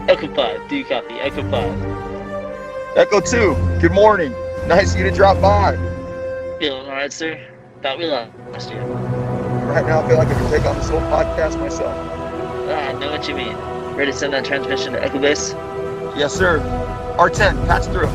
Echo 5, do you copy? Echo 5. Echo 2, good morning. Nice of you to drop by. Feeling alright, sir? Thought we lost you. Right now, I feel like I can take on this whole podcast myself. I know what you mean. Ready to send that transmission to Echo Base? Yes, sir. R10, patch through.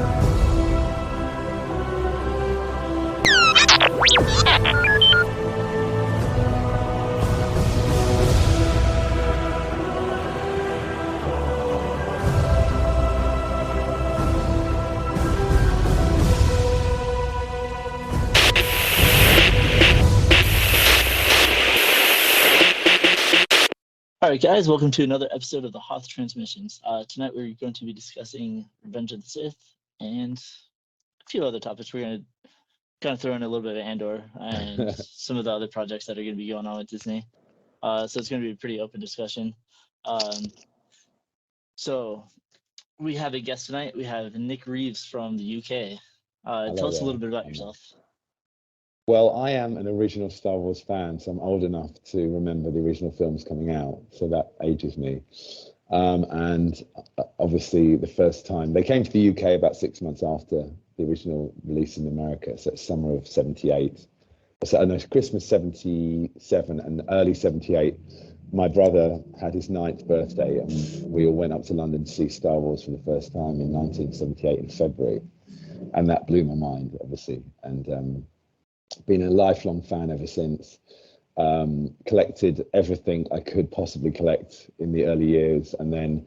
All right, guys, welcome to another episode of the Hoth Transmissions. Tonight we're going to be discussing Revenge of the Sith and a few other topics. We're going to kind of throw in a little bit of Andor and some of the other projects that are going to be going on with Disney. So it's going to be a pretty open discussion. So we have a guest tonight. We have Nick Reeves from the UK. Tell us a little bit about yourself. Well, I am an original Star Wars fan, so I'm old enough to remember the original films coming out, so that ages me. And obviously, the first time they came to the UK about 6 months after the original release in America, so it's summer of '78. So no, Christmas '77 and early '78. My brother had his 9th birthday, and we all went up to London to see Star Wars for the first time in 1978 in February, and that blew my mind, obviously, and been a lifelong fan ever since. Collected everything I could possibly collect in the early years, and then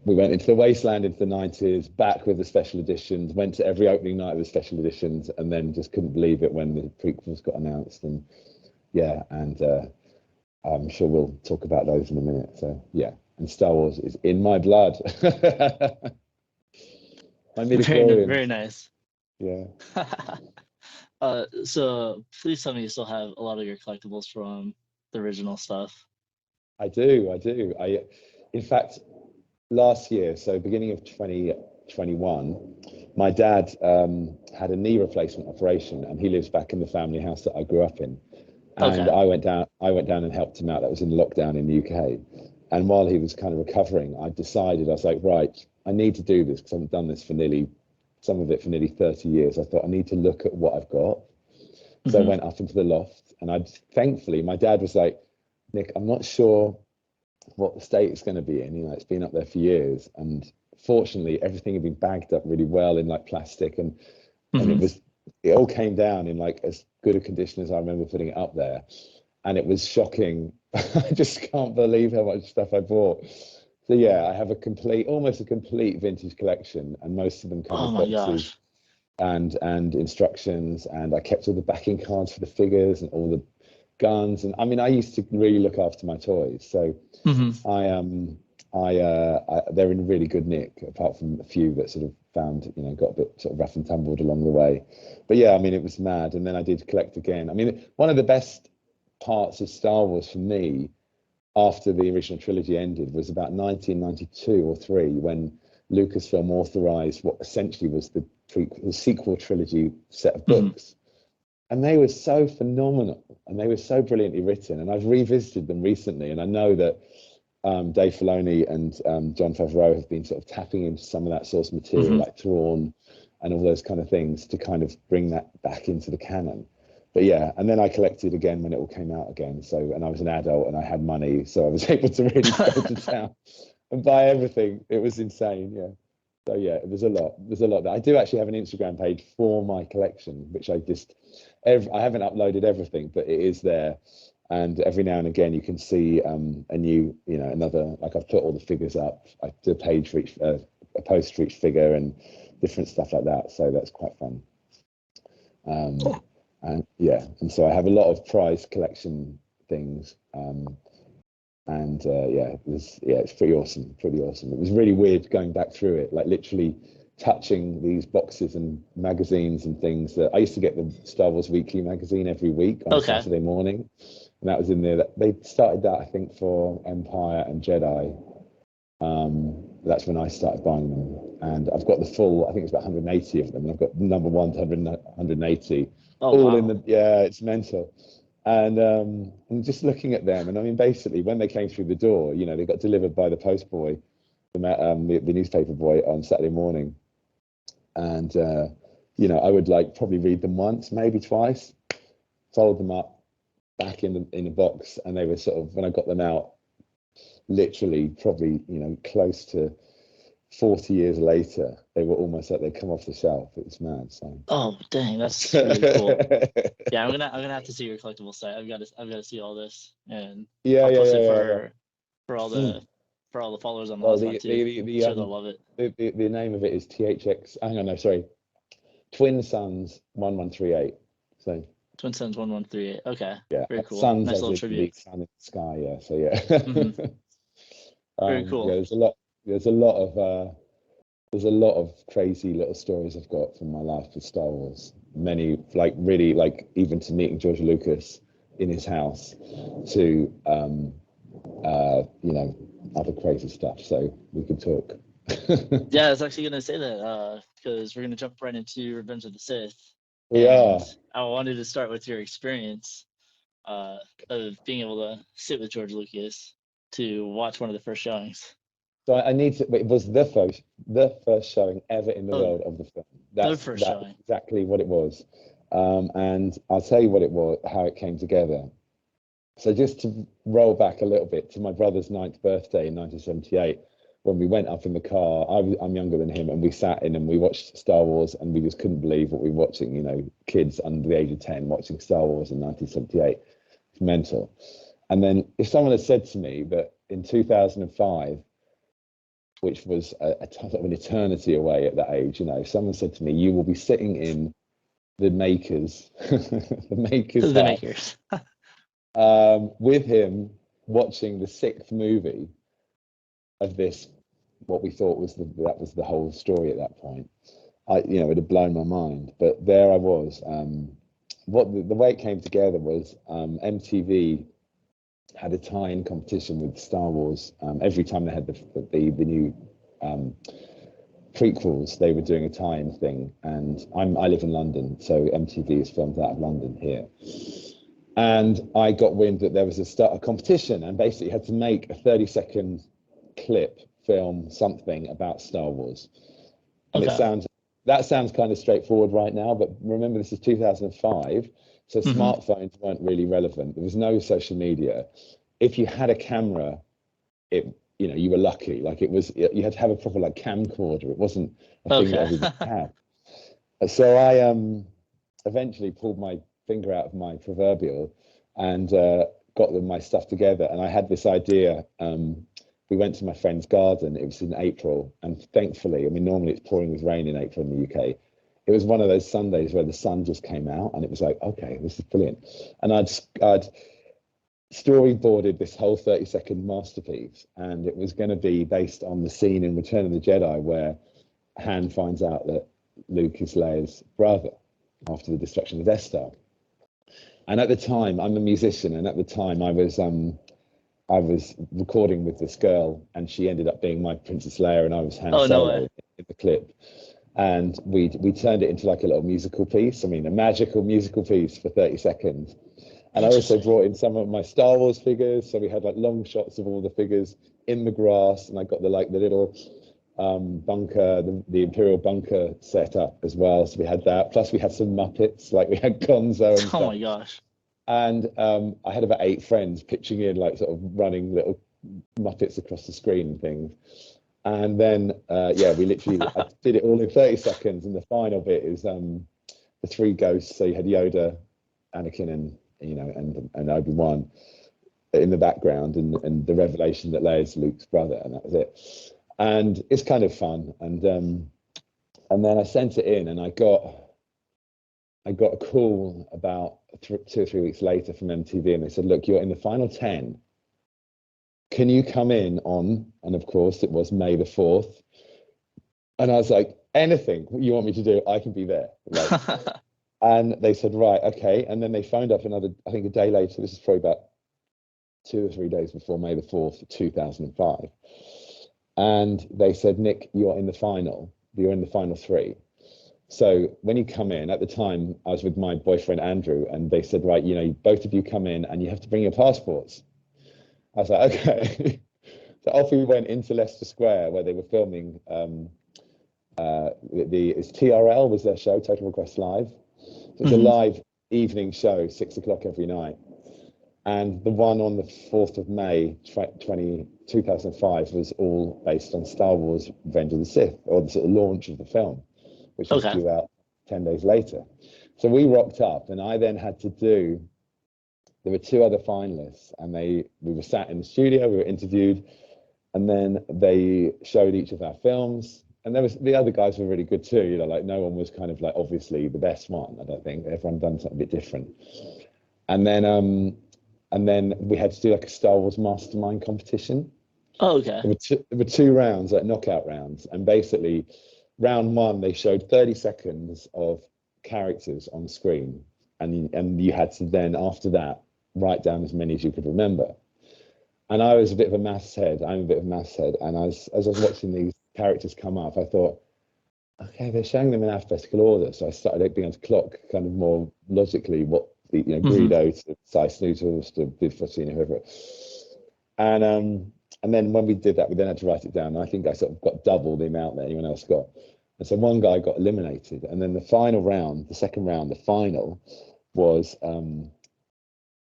we went into the wasteland into the 90s, back with the special editions, went to every opening night of the special editions, and then just couldn't believe it when the prequels got announced. And yeah, and I'm sure we'll talk about those in a minute. So yeah, and Star Wars is in my blood. My Very, very nice. Yeah. So please tell me you still have a lot of your collectibles from the original stuff. I do. In fact, last year, so beginning of 2021, my dad had a knee replacement operation, and he lives back in the family house that I grew up in. And okay. I went down and helped him out. That was in lockdown in the UK. And while he was kind of recovering, I was like, right, I need to do this because I haven't done this for some of it for nearly 30 years. I thought I need to look at what I've got. So I went up into the loft, and thankfully, my dad was like, Nick, I'm not sure what the state it's going to be in. You know, it's been up there for years. And fortunately, everything had been bagged up really well in like plastic, and it all came down in like as good a condition as I remember putting it up there. And it was shocking. I just can't believe how much stuff I bought. So yeah, I have almost a complete vintage collection, and most of them come with boxes and instructions. And I kept all the backing cards for the figures and all the guns. And I mean, I used to really look after my toys. So they're in really good nick, apart from a few that sort of got a bit sort of rough and tumbled along the way. But yeah, I mean, it was mad. And then I did collect again. I mean, one of the best parts of Star Wars for me after the original trilogy ended was about 1992 or 3, when Lucasfilm authorized what essentially was the sequel trilogy set of books. And they were so phenomenal, and they were so brilliantly written. And I've revisited them recently, and I know that Dave Filoni and Jon Favreau have been sort of tapping into some of that source material, like Thrawn and all those kind of things, to kind of bring that back into the canon. But yeah, and then I collected again when it all came out again. So, and I was an adult and I had money, so I was able to really go to town and buy everything. It was insane, yeah. So yeah, there's a lot. I do actually have an Instagram page for my collection, which I haven't uploaded everything, but it is there. And every now and again, you can see a new, another, like I've put all the figures up. I do a page for each, a post for each figure and different stuff like that. So that's quite fun. And yeah, and so I have a lot of prized collection things. It's pretty awesome. It was really weird going back through it, like literally touching these boxes and magazines and things. That I used to get the Star Wars Weekly magazine every week on Saturday morning, and that was in there. They started that, I think, for Empire and Jedi. That's when I started buying them, and I've got the full. I think it's about 180 of them. And I've got number 1 to 180 Oh all wow. in the it's mental. And just looking at them, and I mean, basically, when they came through the door, they got delivered by the post boy, the newspaper boy on Saturday morning, and I would probably read them once, maybe twice, fold them up back in the box, and they were sort of, when I got them out, literally probably close to 40 years later, they were almost like they'd come off the shelf. It was mad. So. Oh dang, that's really cool. Yeah, I'm gonna have to see your collectible site. I've got to see all this, and Yeah, I'll yeah, post yeah, it yeah. for all the followers on the Well, hotspot too. I'm sure they'll love it. the name of it is THX. Hang on, no, sorry, Twin Suns 1138. So Twin Suns 1138. Okay, yeah, very cool. Suns Nice as little in the tribute. sun in the sky. Yeah, so yeah. Hmm. Very Yeah, cool. there's a lot of crazy little stories I've got from my life with Star Wars. Many, really, even to meeting George Lucas in his house, to other crazy stuff. So we could talk. Yeah, I was actually gonna say that because we're gonna jump right into Revenge of the Sith, We and are. I wanted to start with your experience of being able to sit with George Lucas to watch one of the first showings. So I need to. It was the first showing ever in the Oh, world of the film. the That's first showing. exactly what it was. And I'll tell you what it was, how it came together. So just to roll back a little bit to my brother's 9th birthday in 1978, when we went up in the car. I'm younger than him, and we sat in and we watched Star Wars, and we just couldn't believe what we were watching. Kids under the age of 10 watching Star Wars in 1978. It's mental. And then if someone had said to me that in 2005, which was sort of an eternity away at that age, someone said to me, you will be sitting in the makers, the makers' The house, makers. with him watching the 6th movie of this, what we thought was that was the whole story at that point. It had blown my mind, but there I was. The way it came together was MTV had a tie-in competition with Star Wars. Every time they had the new prequels, they were doing a tie-in thing. And I live in London, so MTV is filmed out of London here. And I got wind that there was a competition, and basically had to make a 30-second clip, film something about Star Wars. And Okay. that sounds kind of straightforward right now, but remember this is 2005, so Hmm. smartphones weren't really relevant. There was no social media. If you had a camera, you were lucky. You had to have a proper camcorder. It wasn't a thing that Okay. everybody had. So I eventually pulled my finger out of my proverbial and got my stuff together. And I had this idea. We went to my friend's garden. It was in April, and thankfully, normally it's pouring with rain in April in the UK. It was one of those Sundays where the sun just came out, and it was like, okay, this is brilliant. And I'd storyboarded this whole 30-second masterpiece, and it was going to be based on the scene in Return of the Jedi where Han finds out that Luke is Leia's brother after the destruction of Death Star. And at the time, I'm a musician, and at the time I was recording with this girl, and she ended up being my Princess Leia, and I was Han Oh, no Solo way. in the clip. And we turned it into a little musical piece. A magical musical piece for 30 seconds. And I also brought in some of my Star Wars figures. So we had long shots of all the figures in the grass, and I got the little bunker, the Imperial bunker set up as well. So we had that. Plus we had some Muppets, we had Gonzo and Oh stuff. my gosh. And I had about 8 friends pitching in, sort of running little Muppets across the screen and things. And then, I did it all in 30 seconds. And the final bit is the 3 ghosts. So you had Yoda, Anakin, and Obi-Wan in the background, and the revelation that Leia's Luke's brother, and that was it. And it's kind of fun. And then I sent it in, and I got a call about 2 or 3 weeks later from MTV, and they said, look, you're in the final 10. Can you come in on, and of course it was May the 4th. And I was like, anything you want me to do, I can be there. And they said, right, okay. And then they phoned up I think a day later, this is probably about 2 or 3 days before May the 4th, 2005. And they said, Nick, you're in the final 3. So when you come in, at the time, I was with my boyfriend, Andrew, and they said, right, both of you come in and you have to bring your passports. I was like, okay. So off we went into Leicester Square where they were filming. It's TRL was their show, Total Request Live. So it's a live evening show, 6 o'clock every night. And the one on the 4th of May, 2005 was all based on Star Wars Revenge of the Sith, or the sort of launch of the film, which was due out 10 days later. So we rocked up, and I then had to do, there were 2 other finalists, and we were sat in the studio, we were interviewed, and then they showed each of our films. And the other guys were really good too, like no one was kind of like obviously the best one, I don't think. Everyone done something a bit different. And then we had to do like a Star Wars mastermind competition. Oh, okay. There were 2 rounds, like knockout rounds. And basically, round 1, they showed 30 seconds of characters on screen. And you had to then, after that, write down as many as you could remember. And I was a bit of a maths head. I'm a bit of a maths head. And as I was watching these characters come up, I thought, okay, they're showing them in alphabetical order. So I started being able to clock kind of more logically what the Greedo to Cy Snootles to Bib Fossina, whoever. And then when we did that, we then had to write it down. And I think I sort of got double the amount that anyone else got. And so one guy got eliminated. And then the final round, the second round, the final was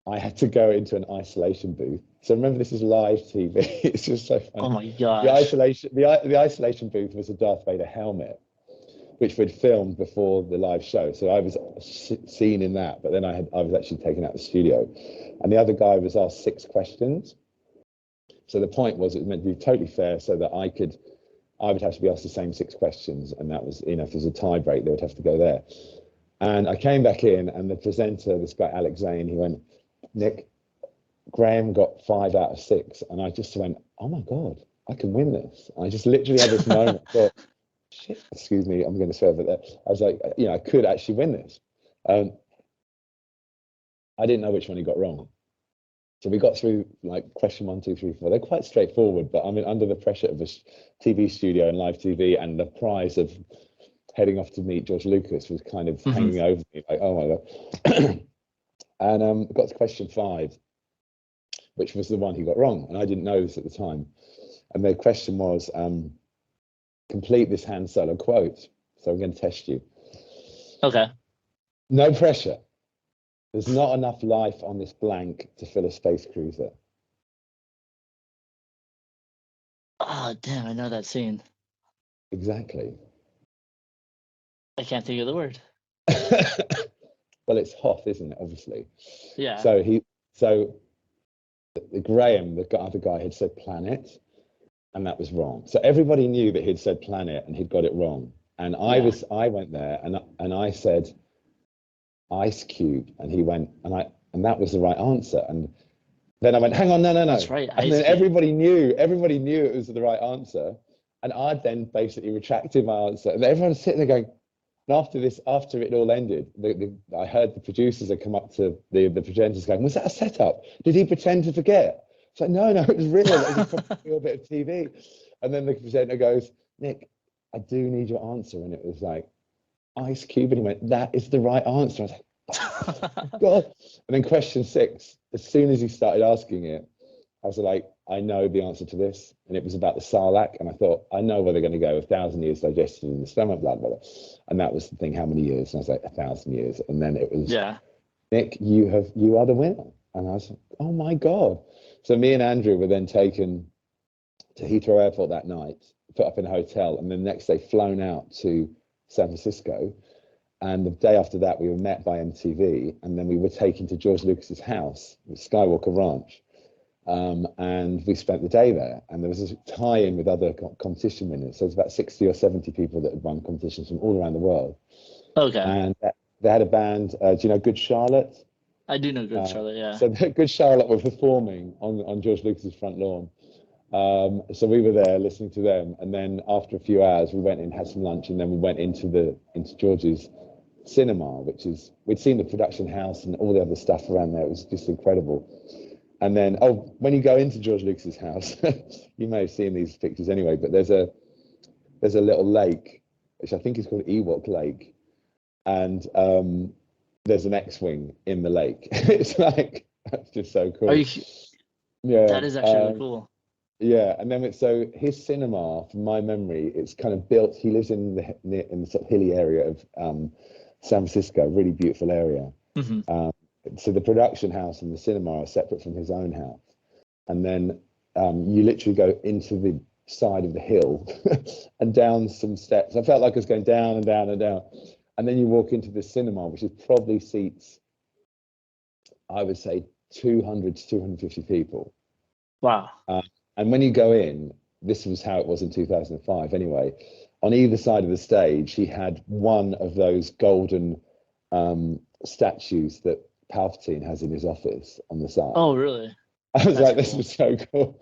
I had to go into an isolation booth. So remember, this is live TV. It's just so funny. Oh my gosh. The isolation booth was a Darth Vader helmet, which we'd filmed before the live show. So I was seen in that, but then I was actually taken out of the studio. And the other guy was asked 6 questions. So the point was, it was meant to be totally fair, so that I would have to be asked the same 6 questions, and that was, if there's a tie break, they would have to go there. And I came back in, and the presenter, this guy Alex Zane, he went, Nick, Graham got 5 out of 6, and I just went, oh my God, I can win this. I just literally had this moment, I thought, shit, excuse me, I'm going to swear over there. I was like, I could actually win this. I didn't know which one he got wrong. So we got through like question 1, 2, 3, 4. They're quite straightforward, but I mean, under the pressure of a TV studio and live TV, and the prize of heading off to meet George Lucas was kind of hanging over me, like, oh my God. And got to question 5, which was the one he got wrong. And I didn't know this at the time. And the question was, complete this Han Solo quote. So I'm going to test you. Okay. No pressure. There's not enough life on this blank to fill a space cruiser. Oh, damn, I know that scene. Exactly. I can't think of the word. Well, it's Hoth, isn't it? Obviously. Yeah. So Graham, the other guy, had said planet, and that was wrong. So everybody knew that he'd said planet and he'd got it wrong. And I went there and I said ice cube, and he went, and that was the right answer. And then I went, hang on, no. That's right. And then everybody knew it was the right answer. And I then basically retracted my answer. And everyone was sitting there going, and after it all ended, I heard the producers had come up to the presenters going, was that a setup? Did he pretend to forget? It's like, no, it was real. It was a real bit of TV. And then the presenter goes, Nick, I do need your answer. And it was like, ice cube. And he went, that is the right answer. I was like, oh, God. And then question 6, as soon as he started asking it, I was like, I know the answer to this. And it was about the Sarlacc. And I thought, I know where they're going to go. 1,000 years digested in the stomach, blah, blah, blah. And that was the thing, how many years? And I was like, 1,000 years. And then it was, Nick, you are the winner. And I was like, oh my God. So me and Andrew were then taken to Heathrow Airport that night, put up in a hotel, and then the next day flown out to San Francisco. And the day after that, we were met by MTV, and then we were taken to George Lucas's house, Skywalker Ranch. And we spent the day there, and there was a tie-in with other competition winners. So there's about 60 or 70 people that had won competitions from all around the world. Okay. And they had a band. Do you know Good Charlotte? I do know Good Charlotte, yeah. So Good Charlotte were performing on George Lucas's front lawn. So we were there listening to them, and then after a few hours, we went in, had some lunch, and then we went into George's cinema, which is, we'd seen the production house and all the other stuff around there. It was just incredible. And then, when you go into George Lucas's house, you may have seen these pictures anyway, but there's a little lake, which I think is called Ewok Lake. and there's an X-wing in the lake. It's like, that's just so cool. Are you? Yeah, That is actually really cool. yeah, and then so his cinema, from my memory, it's kind of built. He lives in the sort of hilly area of San Francisco, really beautiful area. Mm-hmm. So the production house and the cinema are separate from his own house, and then you literally go into the side of the hill and down some steps. I felt like I was going down and down and down, and then you walk into the cinema, which is probably seats, I would say, 200 to 250 people. Wow. And when you go in, this was how it was in 2005 anyway, on either side of the stage, he had one of those golden statues that Palpatine has in his office on the side. Oh, really? I was That's like, this cool. was so cool.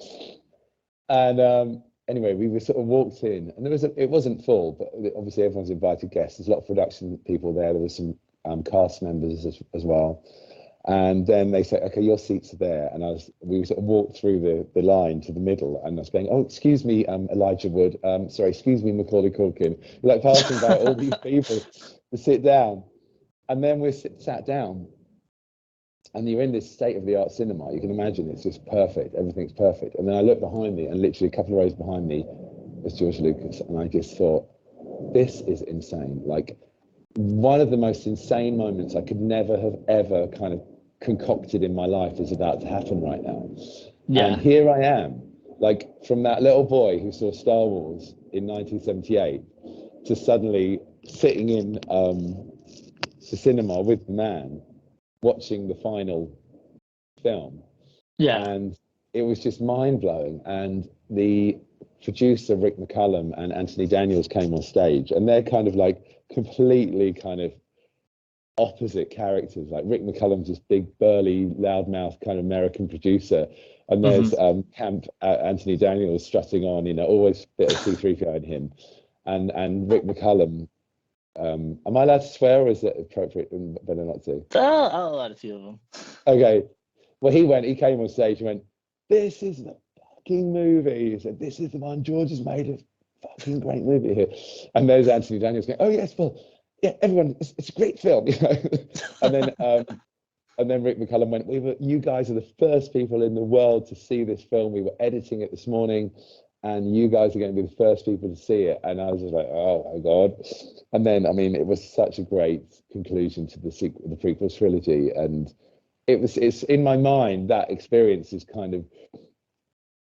And anyway, we were sort of walked in, and it wasn't full, but obviously everyone's invited guests. There's a lot of production people there. There was some cast members as well. And then they say, okay, your seats are there. And we sort of walked through the line to the middle, and I was going, oh, excuse me, Elijah Wood. Sorry, excuse me, Macaulay Culkin. You're like passing by all these people to sit down. And then we sat down, and you're in this state-of-the-art cinema. You can imagine it's just perfect. Everything's perfect. And then I looked behind me, and literally a couple of rows behind me was George Lucas. And I just thought, this is insane. Like, one of the most insane moments I could never have ever kind of concocted in my life is about to happen right now. Yeah. And here I am, like, from that little boy who saw Star Wars in 1978 to suddenly sitting in the cinema with the man watching the final film. Yeah. And it was just mind-blowing. And the producer, Rick McCallum, and Anthony Daniels came on stage, and they're kind of like completely kind of opposite characters. Like Rick McCallum's this big, burly, loudmouth kind of American producer, and there's camp Anthony Daniels strutting on, always a bit of C-3PO in him. And Rick McCallum, am I allowed to swear, or is it appropriate and better not to? I'll allow a few of them. Okay. Well, he came on stage and went, this is the fucking movie. He said, this is the one. George has made a fucking great movie here. And there's Anthony Daniels going, oh, yes, well, yeah, everyone, it's a great film, And then Rick McCallum went, you guys are the first people in the world to see this film. We were editing it this morning, and you guys are going to be the first people to see it. And I was just like, oh, my God. And then, I mean, it was such a great conclusion to the prequel trilogy. And it's in my mind, that experience is kind of,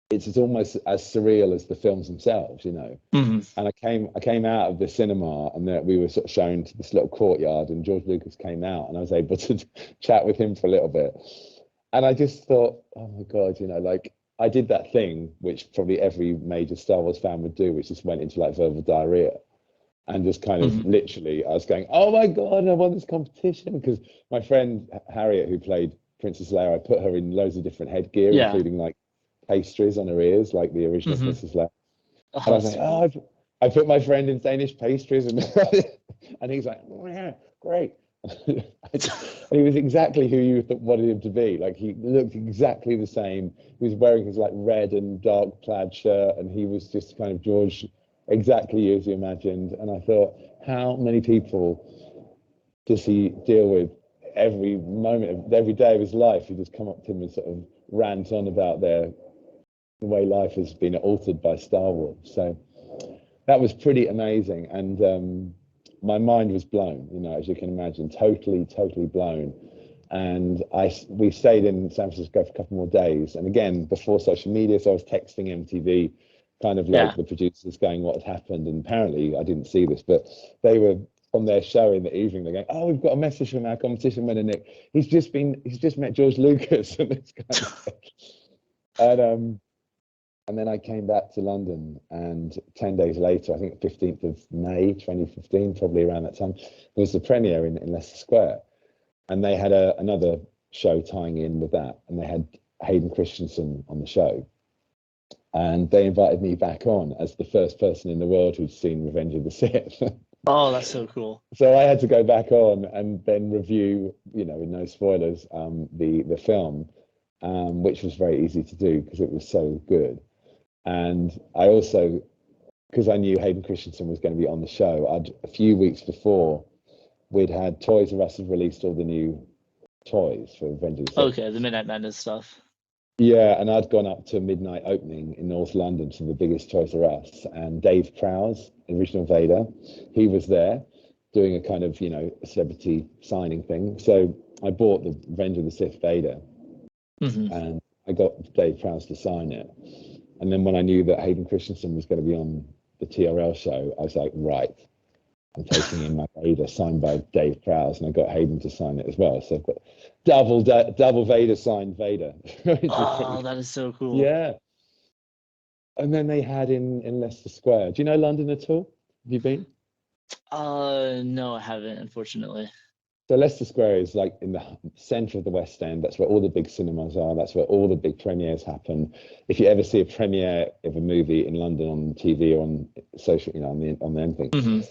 it's almost as surreal as the films themselves, Mm-hmm. And I came out of the cinema, and we were sort of shown to this little courtyard, and George Lucas came out, and I was able to chat with him for a little bit. And I just thought, oh my God, like, I did that thing which probably every major Star Wars fan would do, which just went into like verbal diarrhea. And just kind of literally, I was going, oh my God, I won this competition. Because my friend Harriet, who played Princess Leia, I put her in loads of different headgear, including like pastries on her ears, like the original Princess Leia. Oh, and I was like, oh, I put my friend in Danish pastries, and and he's like, oh yeah, great. And he was exactly who you wanted him to be. Like, he looked exactly the same. He was wearing his like red and dark plaid shirt, and he was just kind of George, exactly as you imagined. And I thought, how many people does he deal with every moment of every day of his life who just come up to him and sort of rant on about the way life has been altered by Star Wars? So that was pretty amazing. And my mind was blown, as you can imagine, totally blown. And we stayed in San Francisco for a couple more days. And again, before social media, so I was texting MTV, kind of like the producers going, what had happened. And apparently I didn't see this, but they were on their show in the evening. They're going, oh, we've got a message from our competition winner, Nick. He's just met George Lucas and this kind of stuff. And then I came back to London, and 10 days later, I think 15th of May 2015, probably around that time, there was the premiere in Leicester Square. And they had another show tying in with that, and they had Hayden Christensen on the show. And they invited me back on as the first person in the world who'd seen Revenge of the Sith. Oh, that's so cool. So I had to go back on and then review, with no spoilers, the film, which was very easy to do because it was so good. And I also, because I knew Hayden Christensen was going to be on the show, a few weeks before, we'd had Toys R Us had released all the new toys for Revenge of the Sith. Okay, the Midnight Madness stuff. Yeah, and I'd gone up to a midnight opening in North London to the biggest Toys R Us, and Dave Prowse, original Vader, he was there doing a kind of, celebrity signing thing. So I bought the Revenge of the Sith Vader, and I got Dave Prowse to sign it. And then when I knew that Hayden Christensen was going to be on the TRL show, I was like, right, I'm taking in my Vader signed by Dave Prowse, and I got Hayden to sign it as well. So I've got double Vader signed Vader. Oh, that is so cool. Yeah. And then they had in Leicester Square. Do you know London at all? Have you been? No, I haven't, unfortunately. So Leicester Square is like in the centre of the West End. That's where all the big cinemas are. That's where all the big premieres happen. If you ever see a premiere of a movie in London on TV or on social, on anything,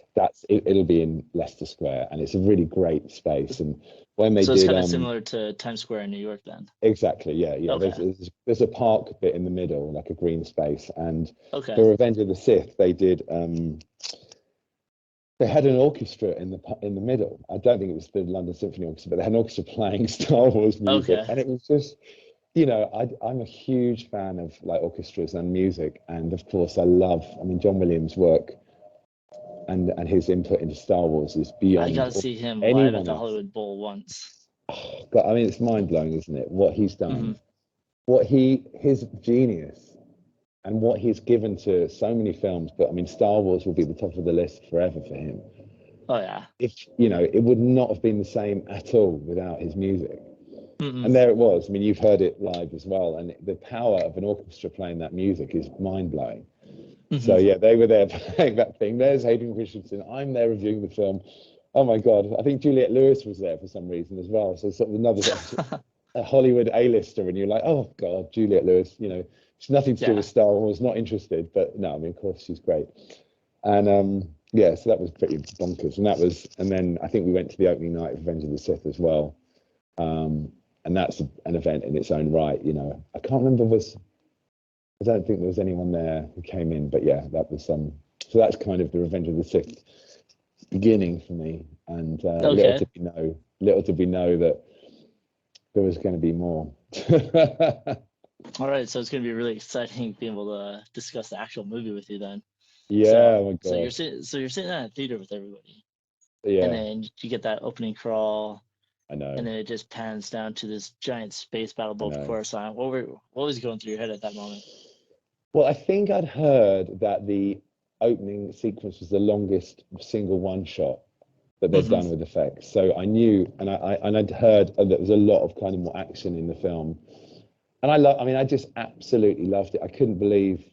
it'll be in Leicester Square, and it's a really great space. And when they So did, it's kind of similar to Times Square in New York, then. Exactly, yeah. Okay. There's a park bit in the middle, like a green space, and Okay. for Revenge of the Sith, they did. They had an orchestra in the middle. I don't think it was the London Symphony Orchestra, but they had an orchestra playing Star Wars music, and it was just, I'm a huge fan of like orchestras and music, and of course I mean, John Williams' work and his input into Star Wars is beyond. I got to see him anyone live at the else. Hollywood Bowl once. Oh, God, I mean, it's mind blowing, isn't it? What he's done, his genius. And what he's given to so many films, but I mean, Star Wars will be the top of the list forever for him. Oh yeah. If it would not have been the same at all without his music. And there it was. I mean, you've heard it live as well, and the power of an orchestra playing that music is mind blowing. So yeah, they were there playing that thing. There's Hayden Christensen. I'm there reviewing the film. Oh my God, I think Juliette Lewis was there for some reason as well. So sort of another a Hollywood A-lister, and you're like, oh God, Juliette Lewis. It's nothing to do with Star Wars, not interested, but no, I mean, of course, she's great. And so that was pretty bonkers. And then I think we went to the opening night of Revenge of the Sith as well. And that's an event in its own right. I can't remember, I don't think there was anyone there who came in, but yeah, that was so that's kind of the Revenge of the Sith beginning for me. And little did we know that there was going to be more. All right, so it's going to be really exciting being able to discuss the actual movie with you then. Yeah, so, my God. So you're sitting at a theater with everybody. Yeah. And then you get that opening crawl. I know. And then it just pans down to this giant space battle above Coruscant. What was going through your head at that moment? Well, I think I'd heard that the opening sequence was the longest single one shot that they'd done with effects. So I knew, and I'd heard that there was a lot of kind of more action in the film. And I just absolutely loved it. I couldn't believe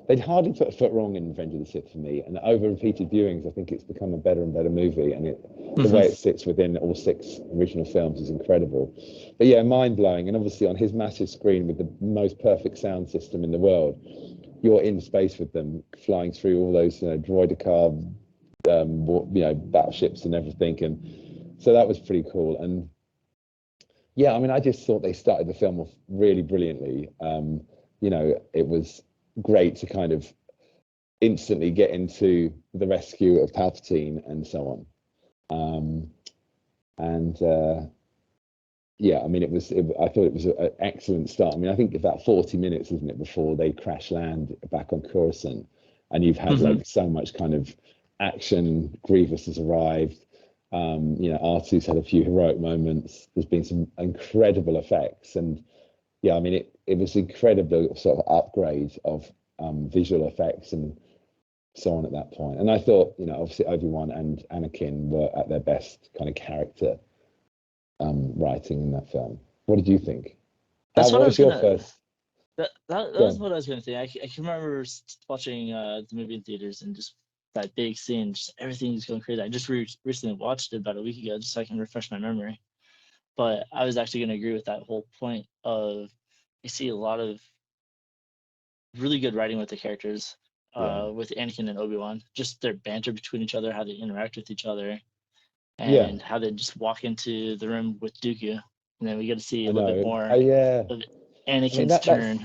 they'd hardly put a foot wrong in Revenge of the Sith for me. And over repeated viewings, I think it's become a better and better movie. And the way it sits within all 6 original films is incredible. But yeah, mind blowing. And obviously on his massive screen with the most perfect sound system in the world, you're in space with them, flying through all those droidecar, battleships and everything. And so that was pretty cool. And yeah, I mean, I just thought they started the film off really brilliantly. It was great to kind of instantly get into the rescue of Palpatine and so on. Yeah, I mean, I thought it was an excellent start. I mean, I think about 40 minutes, isn't it, before they crash land back on Coruscant, and you've had like so much kind of action. Grievous has arrived. R2's had a few heroic moments. There's been some incredible effects, and yeah, I mean, it was incredible sort of upgrade of visual effects and so on at that point. And I thought, obviously Obi-Wan and Anakin were at their best kind of character writing in that film. What did you think? That's what was your first? That was what I was going to say. I can remember watching the movie in theaters and just that big scene, just everything's going crazy. I just recently watched it about a week ago, just so I can refresh my memory. But I was actually going to agree with that whole point of you see a lot of really good writing with the characters, with Anakin and Obi-Wan, just their banter between each other, how they interact with each other, and how they just walk into the room with Dooku, and then we get to see a little bit more of Anakin's turn.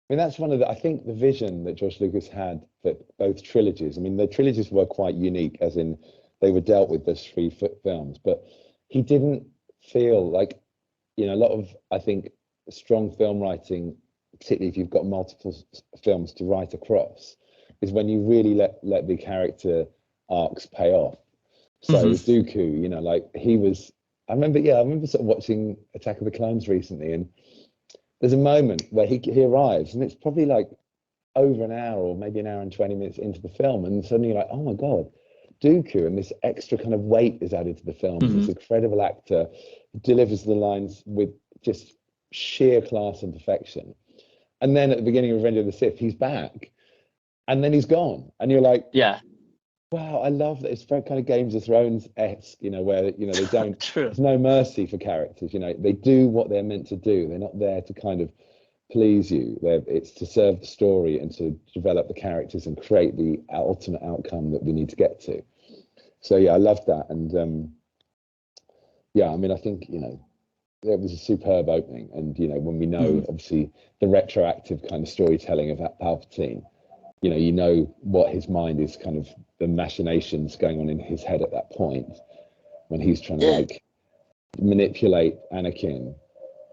I mean, that's one of I think the vision that George Lucas had for both trilogies. I mean, the trilogies were quite unique, as in they were dealt with as 3 films, but he didn't feel like, a lot of, I think, strong film writing, particularly if you've got multiple films to write across, is when you really let the character arcs pay off. So Dooku, like he was, I remember sort of watching Attack of the Clones recently, and there's a moment where he arrives, and it's probably like over an hour or maybe an hour and 20 minutes into the film, and suddenly you're like, oh my God, Dooku, and this extra kind of weight is added to the film. And this incredible actor delivers the lines with just sheer class and perfection. And then at the beginning of Revenge of the Sith, he's back, and then he's gone, and you're like, yeah, wow, I love that. It's very kind of Games of Thrones-esque, where they don't. True. There's no mercy for characters. They do what they're meant to do. They're not there to kind of please you. It's to serve the story and to develop the characters and create the ultimate outcome that we need to get to. So yeah, I love that. And yeah, I mean, I think it was a superb opening. And when we know obviously the retroactive kind of storytelling of Palpatine, you know what his mind is, kind of the machinations going on in his head at that point when he's trying to like manipulate Anakin.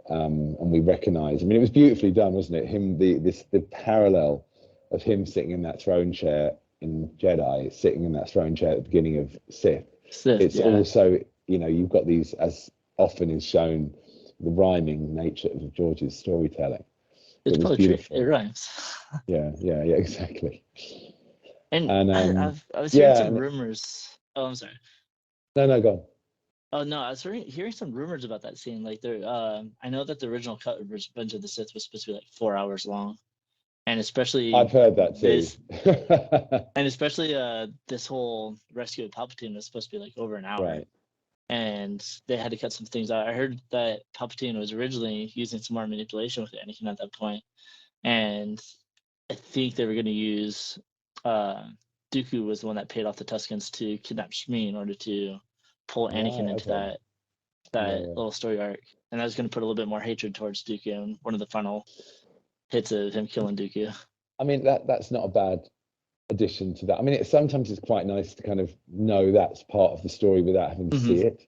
And we recognize, I mean, it was beautifully done, wasn't it? The parallel of him sitting in that throne chair in Jedi, sitting in that throne chair at the beginning of Sith. It's also, you've got these, as often is shown, the rhyming nature of George's storytelling. It's it was poetry. beautiful. It rhymes. Yeah, exactly. And I was hearing some rumors. Oh, I'm sorry. No, go on. Oh no, I was hearing some rumors about that scene. Like I know that the original cut of Revenge of the Sith was supposed to be like 4 hours long, and especially I've heard that too. And especially this whole rescue of Palpatine was supposed to be like over an hour. Right. And they had to cut some things out. I heard that Palpatine was originally using some more manipulation with Anakin at that point, and I think they were going to use Dooku was the one that paid off the Tuscans to kidnap Shmi in order to pull Anakin into that little story arc, and that was going to put a little bit more hatred towards Dooku. And one of the final hits of him killing Dooku. I mean, that's not a bad addition to that. I mean, sometimes it's quite nice to kind of know that's part of the story without having to see it.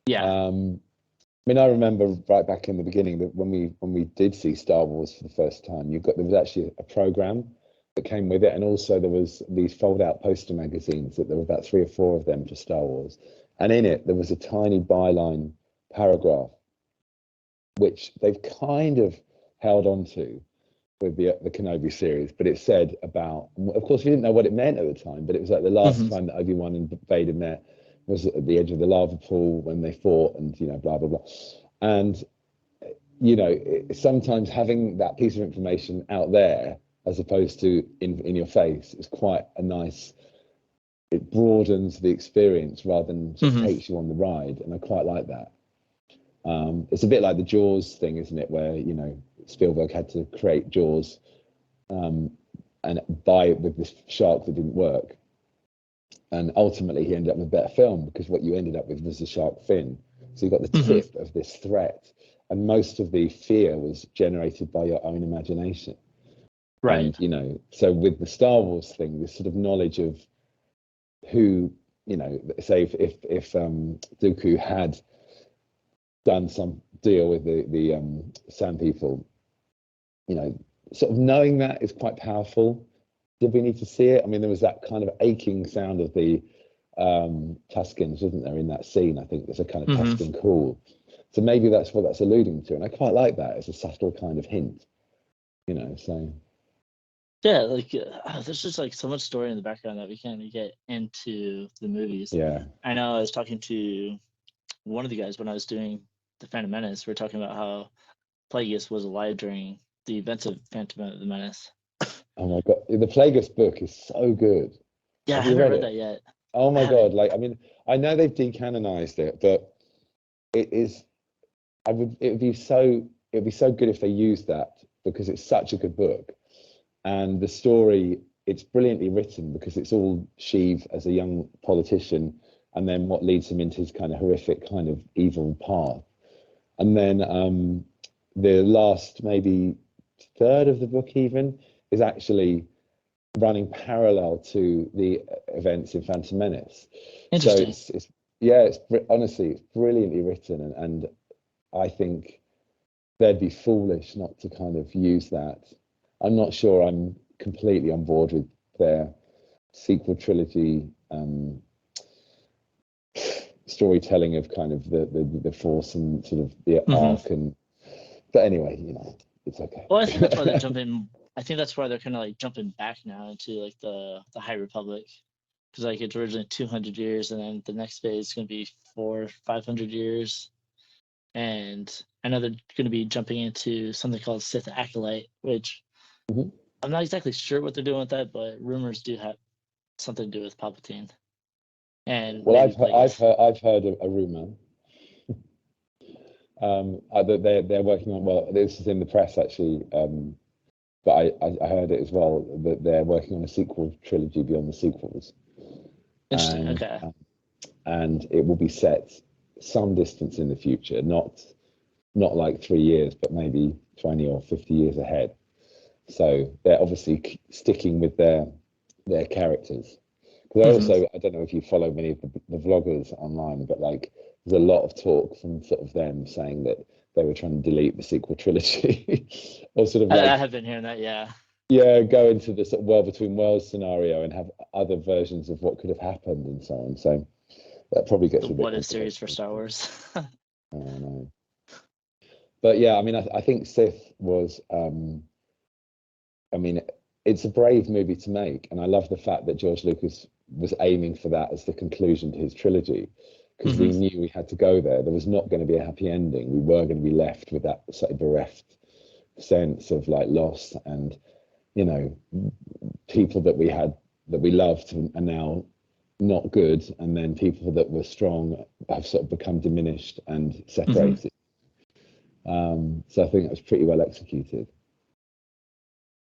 Yeah. I mean, I remember right back in the beginning that when we did see Star Wars for the first time, there was actually a program that came with it, and also there was these fold-out poster magazines that there were about 3 or 4 of them for Star Wars, and in it there was a tiny byline paragraph which they've kind of held on to with the Kenobi series, but it said about, of course we didn't know what it meant at the time, but it was like the last time that Obi-Wan and Vader met was at the edge of the lava pool when they fought, and blah blah blah. And sometimes having that piece of information out there as opposed to in your face is quite a nice, it broadens the experience rather than just takes you on the ride, and I quite like that. It's a bit like the Jaws thing, isn't it, where Spielberg had to create Jaws and buy it with this shark that didn't work, and ultimately he ended up with a better film because what you ended up with was the shark fin. So you got the tip of this threat, and most of the fear was generated by your own imagination. Right. And so with the Star Wars thing, this sort of knowledge of who, say if Dooku had done some deal with the Sand People, sort of knowing that is quite powerful. Did we need to see it? I mean, there was that kind of aching sound of the Tuscans, wasn't there, in that scene? I think there's a kind of Tuscan call. So maybe that's what that's alluding to, and I quite like that as a subtle kind of hint, so. Yeah, like there's just like so much story in the background that we can't even get into the movies. Yeah. I know I was talking to one of the guys when I was doing the Phantom Menace. We were talking about how Plagueis was alive during the events of Phantom of the Menace. Oh my God, the Plagueis book is so good. Yeah, Have I you haven't read read it? that yet. Oh my God, like, I mean, I know they've decanonized it, but it would be so good if they used that, because it's such a good book. And the story, it's brilliantly written because it's all Sheev as a young politician, and then what leads him into his kind of horrific kind of evil path. And then the last maybe third of the book even is actually running parallel to the events in Phantom Menace. Interesting. So honestly, it's brilliantly written, and I think they'd be foolish not to kind of use that. I'm not sure I'm completely on board with their sequel trilogy storytelling of kind of the Force and sort of the arc, but anyway, it's okay. Well, I think that's why they're jumping. I think that's why they're kind of like jumping back now into like the High Republic, because like it's originally 200 years, and then the next phase is going to be 500 years, and I know they're going to be jumping into something called Sith Acolyte, which I'm not exactly sure what they're doing with that, but rumors do have something to do with Palpatine. And well, maybe I've heard a rumor that they're working on. Well, this is in the press actually, but I heard it as well that they're working on a sequel trilogy beyond the sequels. Interesting. Okay. And it will be set some distance in the future, not like 3 years, but maybe 20 or 50 years ahead. So they're obviously sticking with their characters. Because I don't know if you follow many of the vloggers online, but like there's a lot of talk from sort of them saying that they were trying to delete the sequel trilogy, or sort of like I have been hearing that. Yeah. Yeah, go into the sort of world between worlds scenario and have other versions of what could have happened and so on. So that probably gets The a bit what if series for Star Wars. I don't know. But yeah, I mean, I think Sith was, I mean, it's a brave movie to make. And I love the fact that George Lucas was aiming for that as the conclusion to his trilogy, because we knew we had to go there. There was not going to be a happy ending. We were going to be left with that sort of bereft sense of like loss, and people that we loved are now not good, and then people that were strong have sort of become diminished and separated. So I think that was pretty well executed.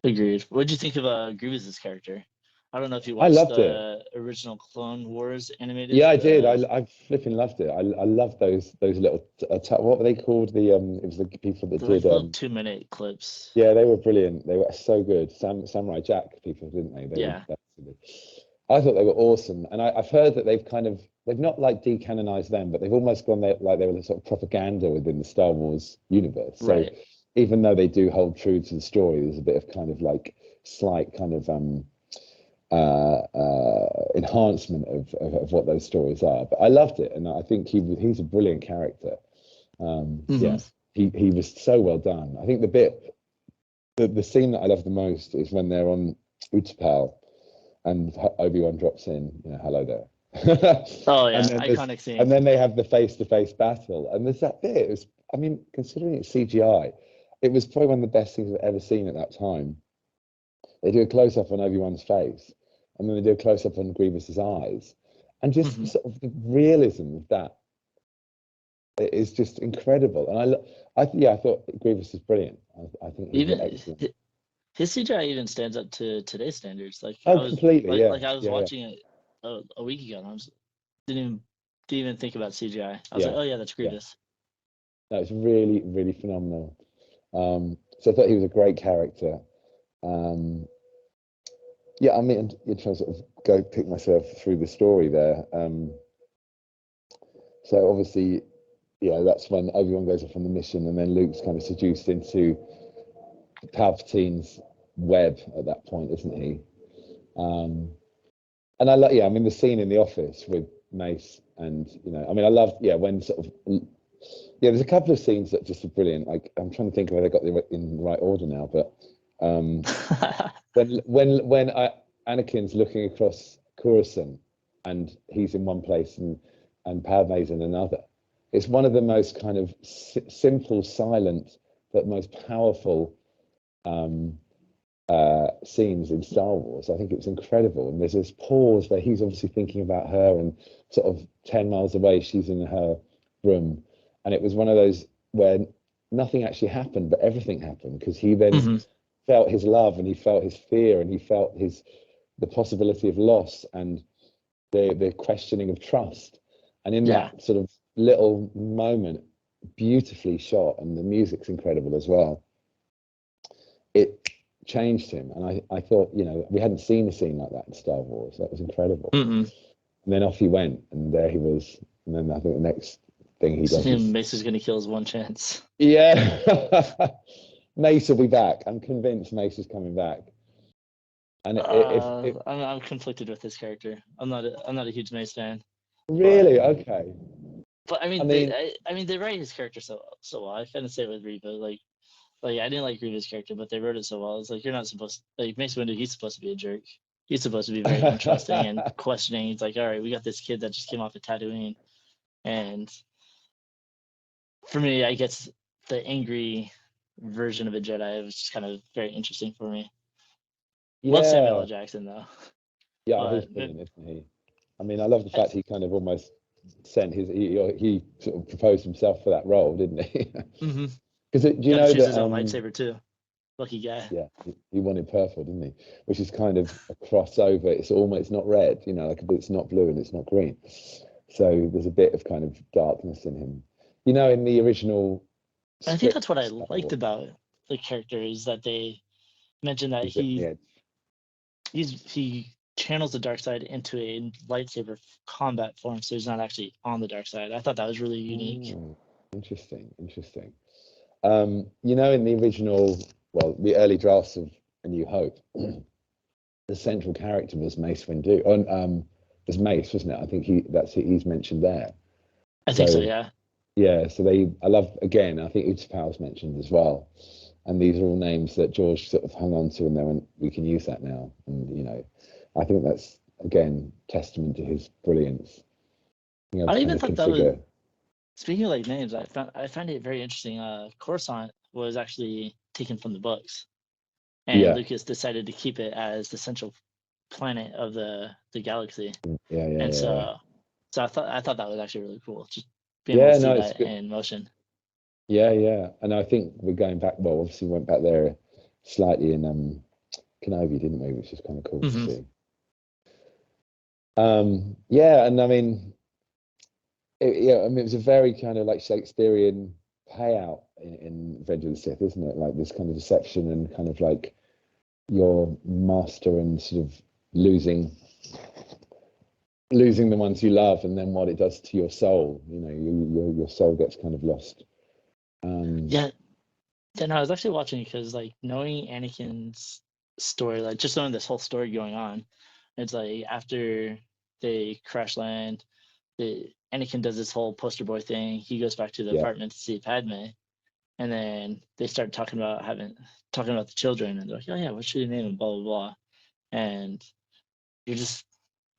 Agreed. What did you think of Grievous's character? I don't know if you I watched loved it. the original Clone Wars animated. Yeah, I did. I flipping loved it. I love those little what were they called? It was the people that They're did like little 2-minute clips. Yeah, they were brilliant. They were so good. Samurai Jack people, didn't they? Yeah. I thought they were awesome, and I've heard that they've not like decanonized them, but they've almost gone there like they were the sort of propaganda within the Star Wars universe. So Right. even though they do hold true to the story, there's a bit of kind of like slight kind of enhancement of what those stories are. But I loved it, and I think he's a brilliant character. Yeah, he was so well done. I think the scene that I love the most is when they're on Utapau and Obi-Wan drops in, hello there. Oh yeah, and iconic scene. And then they have the face-to-face battle, and there's that bit. It was, I mean, considering it's CGI, it was probably one of the best things I've ever seen at that time. They do a close-up on Obi-Wan's face, and then they do a close-up on Grievous's eyes, and just sort of the realism of that. It is just incredible, and I thought Grievous is brilliant. I think he's excellent. His CGI even stands up to today's standards. Like completely, yeah. Like I was watching it a week ago, and didn't even think about CGI. I was like, oh yeah, that's Grievous. No, it's really, really phenomenal. So I thought he was a great character. Yeah, I mean, you're trying to sort of go pick myself through the story there. So obviously, that's when Obi-Wan goes off on the mission, and then Luke's kind of seduced into Palpatine's web at that point, isn't he? And I mean, the scene in the office with Mace, and I mean, I loved, when sort of, there's a couple of scenes that just are brilliant. Like, I'm trying to think of whether I got them in the right order now, but when Anakin's looking across Coruscant and he's in one place and Padme's in another, it's one of the most kind of simple, silent, but most powerful scenes in Star Wars. I think it was incredible, and there's this pause where he's obviously thinking about her, and sort of 10 miles away she's in her room, and it was one of those where nothing actually happened, but everything happened, because he then felt his love, and he felt his fear, and he felt the possibility of loss, and the questioning of trust. And in that sort of little moment, beautifully shot, and the music's incredible as well, it changed him. And I thought, we hadn't seen a scene like that in Star Wars. That was incredible. Mm-mm. And then off he went, and there he was. And then I think the next thing he does is... Mace is going to kill his one chance. Yeah. Mace will be back. I'm convinced Mace is coming back. And I'm conflicted with this character. I'm not a huge Mace fan. Really? Okay. But I mean, they write his character so well. I kind of say it with Reva, like I didn't like Reva's character, but they wrote it so well. It's like, you're not supposed like Mace Windu. He's supposed to be a jerk. He's supposed to be very untrusting and questioning. He's like, all right, we got this kid that just came off of Tatooine, and for me, I guess the angry version of a Jedi was just kind of very interesting for me. Love Samuel L. Jackson though. Yeah, he's brilliant, isn't he? I mean, I love the fact he kind of almost sent he sort of proposed himself for that role, didn't he? Mm-hmm. Because do you know that his own lightsaber too? Lucky guy. Yeah, he wanted purple, didn't he? Which is kind of a crossover. It's not red, it's not blue and it's not green. So there's a bit of kind of darkness in him. In the original. I think that's what I liked about the character, is that they mentioned that he channels the dark side into a lightsaber combat form, so he's not actually on the dark side. I thought that was really unique. Interesting. In the original, the early drafts of A New Hope, the central character was Mace Windu. Was Mace, wasn't it? I think he's mentioned there. I think so, yeah. Yeah, so I think Utapau's mentioned as well. And these are all names that George sort of hung on to, and they went, we can use that now. And, I think that's, again, testament to his brilliance. I even thought that was, speaking of like names, I find it very interesting. Coruscant was actually taken from the books, and Lucas decided to keep it as the central planet of the galaxy. So I thought that was actually really cool. Just being able to see that in motion. Yeah. And I think we're going back. Well, obviously we went back there slightly in Kenobi, didn't we? Which is kind of cool to see. And I mean, it was a very kind of like Shakespearean payout in Revenge of the Sith, isn't it? Like this kind of deception and kind of like your master and sort of losing the ones you love, and then what it does to your soul. Your soul gets kind of lost. No, I was actually watching because like knowing Anakin's story, like just knowing this whole story going on, it's like after they crash land, Anakin does this whole poster boy thing. He goes back to the apartment to see Padme, and then they start talking about the children, and they're like, oh yeah, what should we name them? Blah blah blah, and you're just,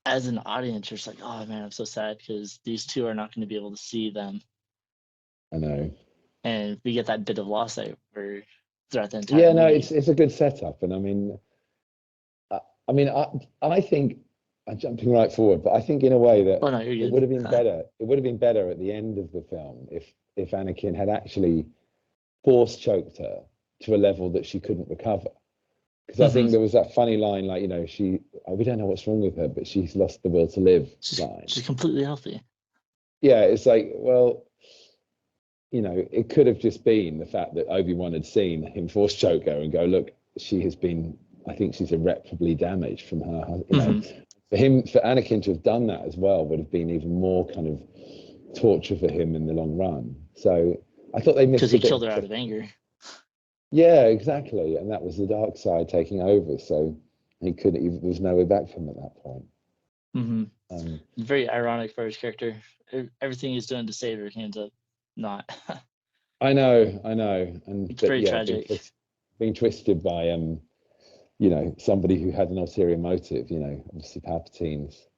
as an audience, you're just like, oh man, I'm so sad because these two are not going to be able to see them. I know. And we get that bit of loss that we're throughout the entire movie. it's a good setup, and I think I'm jumping right forward, but I think in a way that it would have been better. It would have been better at the end of the film if Anakin had actually force choked her to a level that she couldn't recover. Because I think there was that funny line, like, we don't know what's wrong with her, but she's lost the will to live line. She's completely healthy. Yeah, it's like, well, it could have just been the fact that Obi-Wan had seen him force choke her and go, look, I think she's irreparably damaged from her, for Anakin to have done that as well would have been even more kind of torture for him in the long run. So I thought they missed, because he killed her out of anger. Yeah, exactly, and that was the dark side taking over. So he couldn't even. There was no way back from at that point. Very ironic for his character. Everything he's doing to save her, he ends up not. I know, and it's very tragic. Being twisted by somebody who had an ulterior motive. Obviously Palpatine's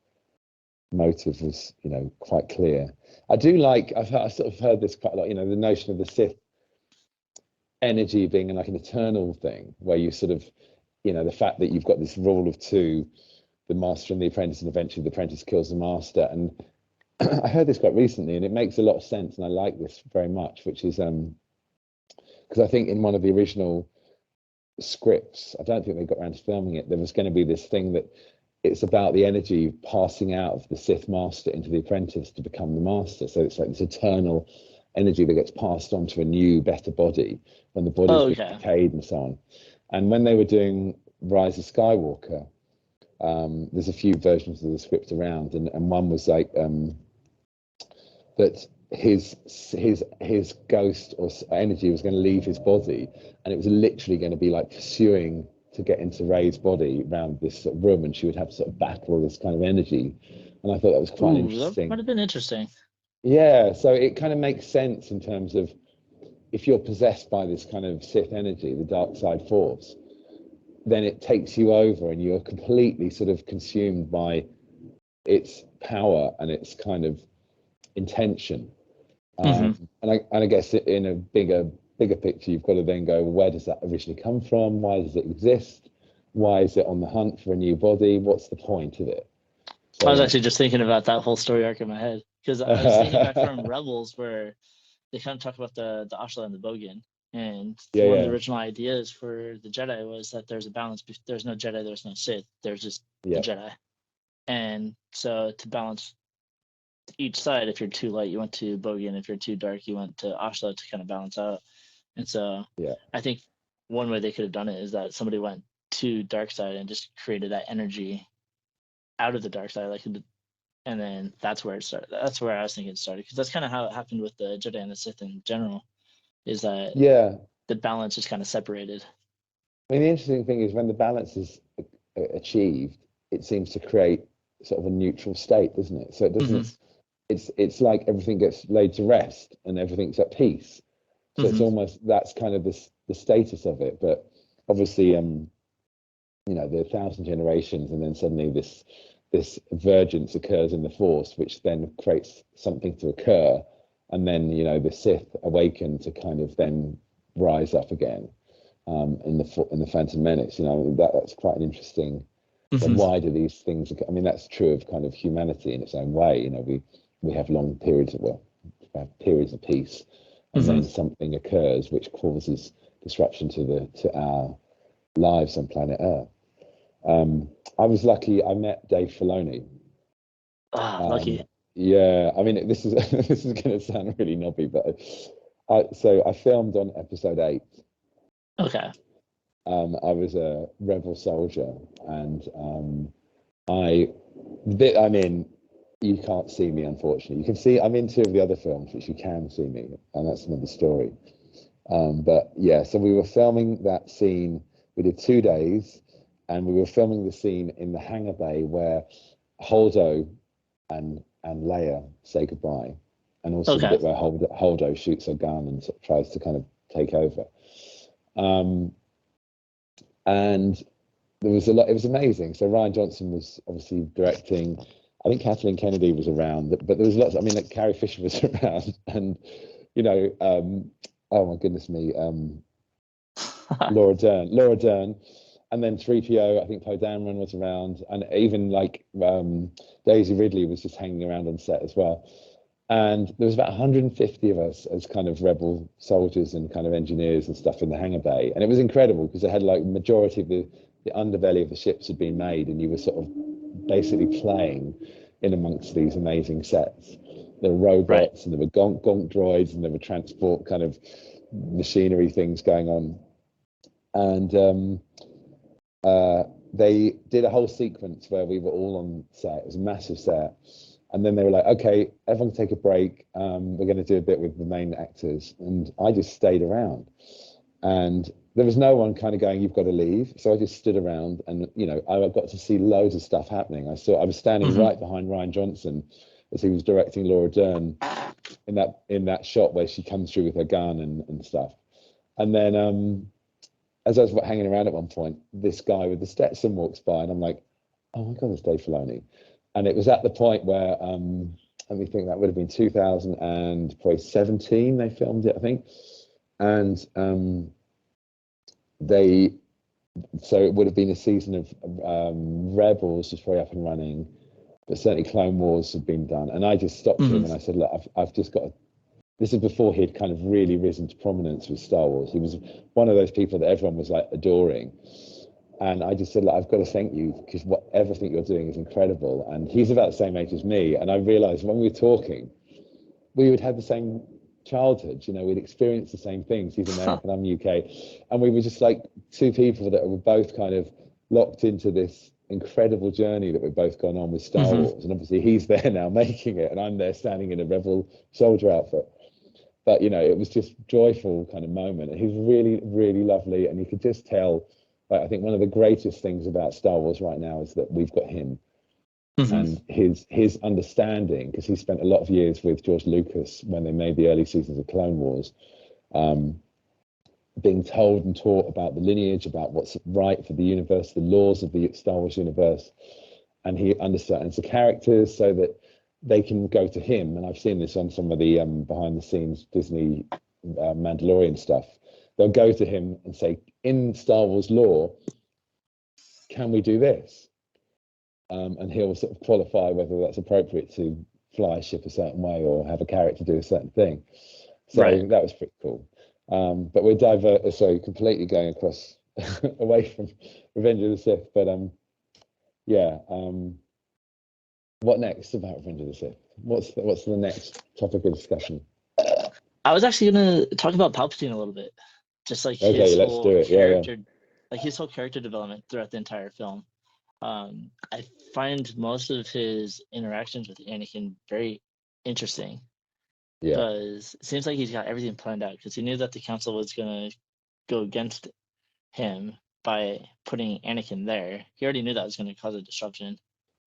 motive was quite clear. I do like. I've sort of heard this quite a lot. The notion of the Sith energy being like an eternal thing, where you sort of, the fact that you've got this rule of two, the master and the apprentice, and eventually the apprentice kills the master. And I heard this quite recently, and it makes a lot of sense, and I like this very much, which is because I think in one of the original scripts, I don't think they got around to filming it, there was going to be this thing that it's about the energy passing out of the Sith master into the apprentice to become the master. So it's like this eternal energy that gets passed on to a new, better body when the body's decayed and so on. And when they were doing Rise of Skywalker, there's a few versions of the script around, and one was like that his ghost or energy was going to leave his body, and it was literally going to be like pursuing to get into Rey's body around this sort of room, and she would have to sort of battle all this kind of energy. And I thought that was quite interesting. That might have been interesting. Yeah, so it kind of makes sense in terms of if you're possessed by this kind of Sith energy, the dark side force, then it takes you over and you're completely sort of consumed by its power and its kind of intention. And I guess in a bigger picture, you've got to then go, well, where does that originally come from? Why does it exist? Why is it on the hunt for a new body? What's the point of it? So, I was actually just thinking about that whole story arc in my head, because I was thinking back from Rebels, where they kind of talk about the Ashla and the Bogan, and one of the original ideas for the Jedi was that there's a balance. There's no Jedi, there's no Sith. There's just the Jedi, and so to balance each side, if you're too light, you went to Bogan. If you're too dark, you went to Ashla to kind of balance out. And so I think one way they could have done it is that somebody went to dark side and just created that energy out of the dark side, and then that's where it started. That's where I was thinking it started, because that's kind of how it happened with the Jedi and the Sith in general, is that the balance is kind of separated. I mean, the interesting thing is when the balance is achieved, it seems to create sort of a neutral state, doesn't it? So it doesn't. It's like everything gets laid to rest and everything's at peace. So it's almost, that's kind of the status of it. But obviously, you know, there are 1,000 generations, and then suddenly this divergence occurs in the Force, which then creates something to occur, and then, you know, the Sith awaken to kind of then rise up again in the Phantom Menace. You know, that's quite an interesting. Why do these things? I mean, that's true of kind of humanity in its own way. You know, we have long periods of peace, and then something occurs which causes disruption to our lives on planet Earth. I was lucky. I met Dave Filoni. Lucky. Yeah, I mean, this is this is going to sound really knobby, but I filmed on episode 8. Okay. I was a rebel soldier, and I mean, you can't see me, unfortunately. You can see I'm in 2 of the other films, which you can see me, and that's another story. But yeah, so we were filming that scene. We did 2 days, and we were filming the scene in the hangar bay where Holdo and Leia say goodbye, and also the bit where Holdo shoots her gun and sort of tries to kind of take over. And there was a lot. It was amazing. So Ryan Johnson was obviously directing. I think Kathleen Kennedy was around, but there was lots. I mean, like Carrie Fisher was around, and you know, oh my goodness me, Laura Dern, and then 3PO. I think Poe Dameron was around, and even like Daisy Ridley was just hanging around on set as well. And there was about 150 of us as kind of rebel soldiers and kind of engineers and stuff in the hangar bay, and it was incredible because they had like majority of the underbelly of the ships had been made, and you were sort of basically playing in amongst these amazing sets. There were robots, and there were gonk droids, and there were transport kind of machinery things going on. And they did a whole sequence where we were all on set. It was a massive set. And then they were like, okay, everyone take a break. We're going to do a bit with the main actors. And I just stayed around. And there was no one kind of going, you've got to leave. So I just stood around, and, you know, I got to see loads of stuff happening. I was standing right behind Ryan Johnson as he was directing Laura Dern in that shot where she comes through with her gun and stuff. And then as I was hanging around at one point, this guy with the Stetson walks by, and I'm like, oh my God, it's Dave Filoni. And it was at the point where, let me think, that would have been 2017 they filmed it, I think. And so it would have been a season of Rebels was probably up and running, but certainly Clone Wars had been done. And I just stopped him and I said, look, I've just got to, this is before he'd kind of really risen to prominence with Star Wars. He was one of those people that everyone was like adoring. And I just said, look, I've got to thank you, because everything you're doing is incredible. And he's about the same age as me. And I realized when we were talking, we would have the same childhood. You know, we'd experienced the same things. He's American, I'm UK, and we were just like two people that were both kind of locked into this incredible journey that we've both gone on with Star Wars. And obviously he's there now making it, and I'm there standing in a Rebel soldier outfit. But you know, it was just joyful kind of moment. And he's really, really lovely, and you could just tell. Like, I think one of the greatest things about Star Wars right now is that we've got him and his understanding, because he spent a lot of years with George Lucas when they made the early seasons of Clone Wars, being told and taught about the lineage, about what's right for the universe, the laws of the Star Wars universe, and he understands the characters so that they can go to him. And I've seen this on some of the behind the scenes Disney Mandalorian stuff. They'll go to him and say, in Star Wars lore, can we do this? And he'll sort of qualify whether that's appropriate to fly a ship a certain way or have a character do a certain thing. So that was pretty cool. But we're completely going across away from Revenge of the Sith. But what next about Revenge of the Sith? What's the next topic of discussion? I was actually gonna talk about Palpatine a little bit, just like his whole character development throughout the entire film. I find most of his interactions with Anakin very interesting, because it seems like he's got everything planned out, because he knew that the council was going to go against him by putting Anakin there. He already knew that was going to cause a disruption.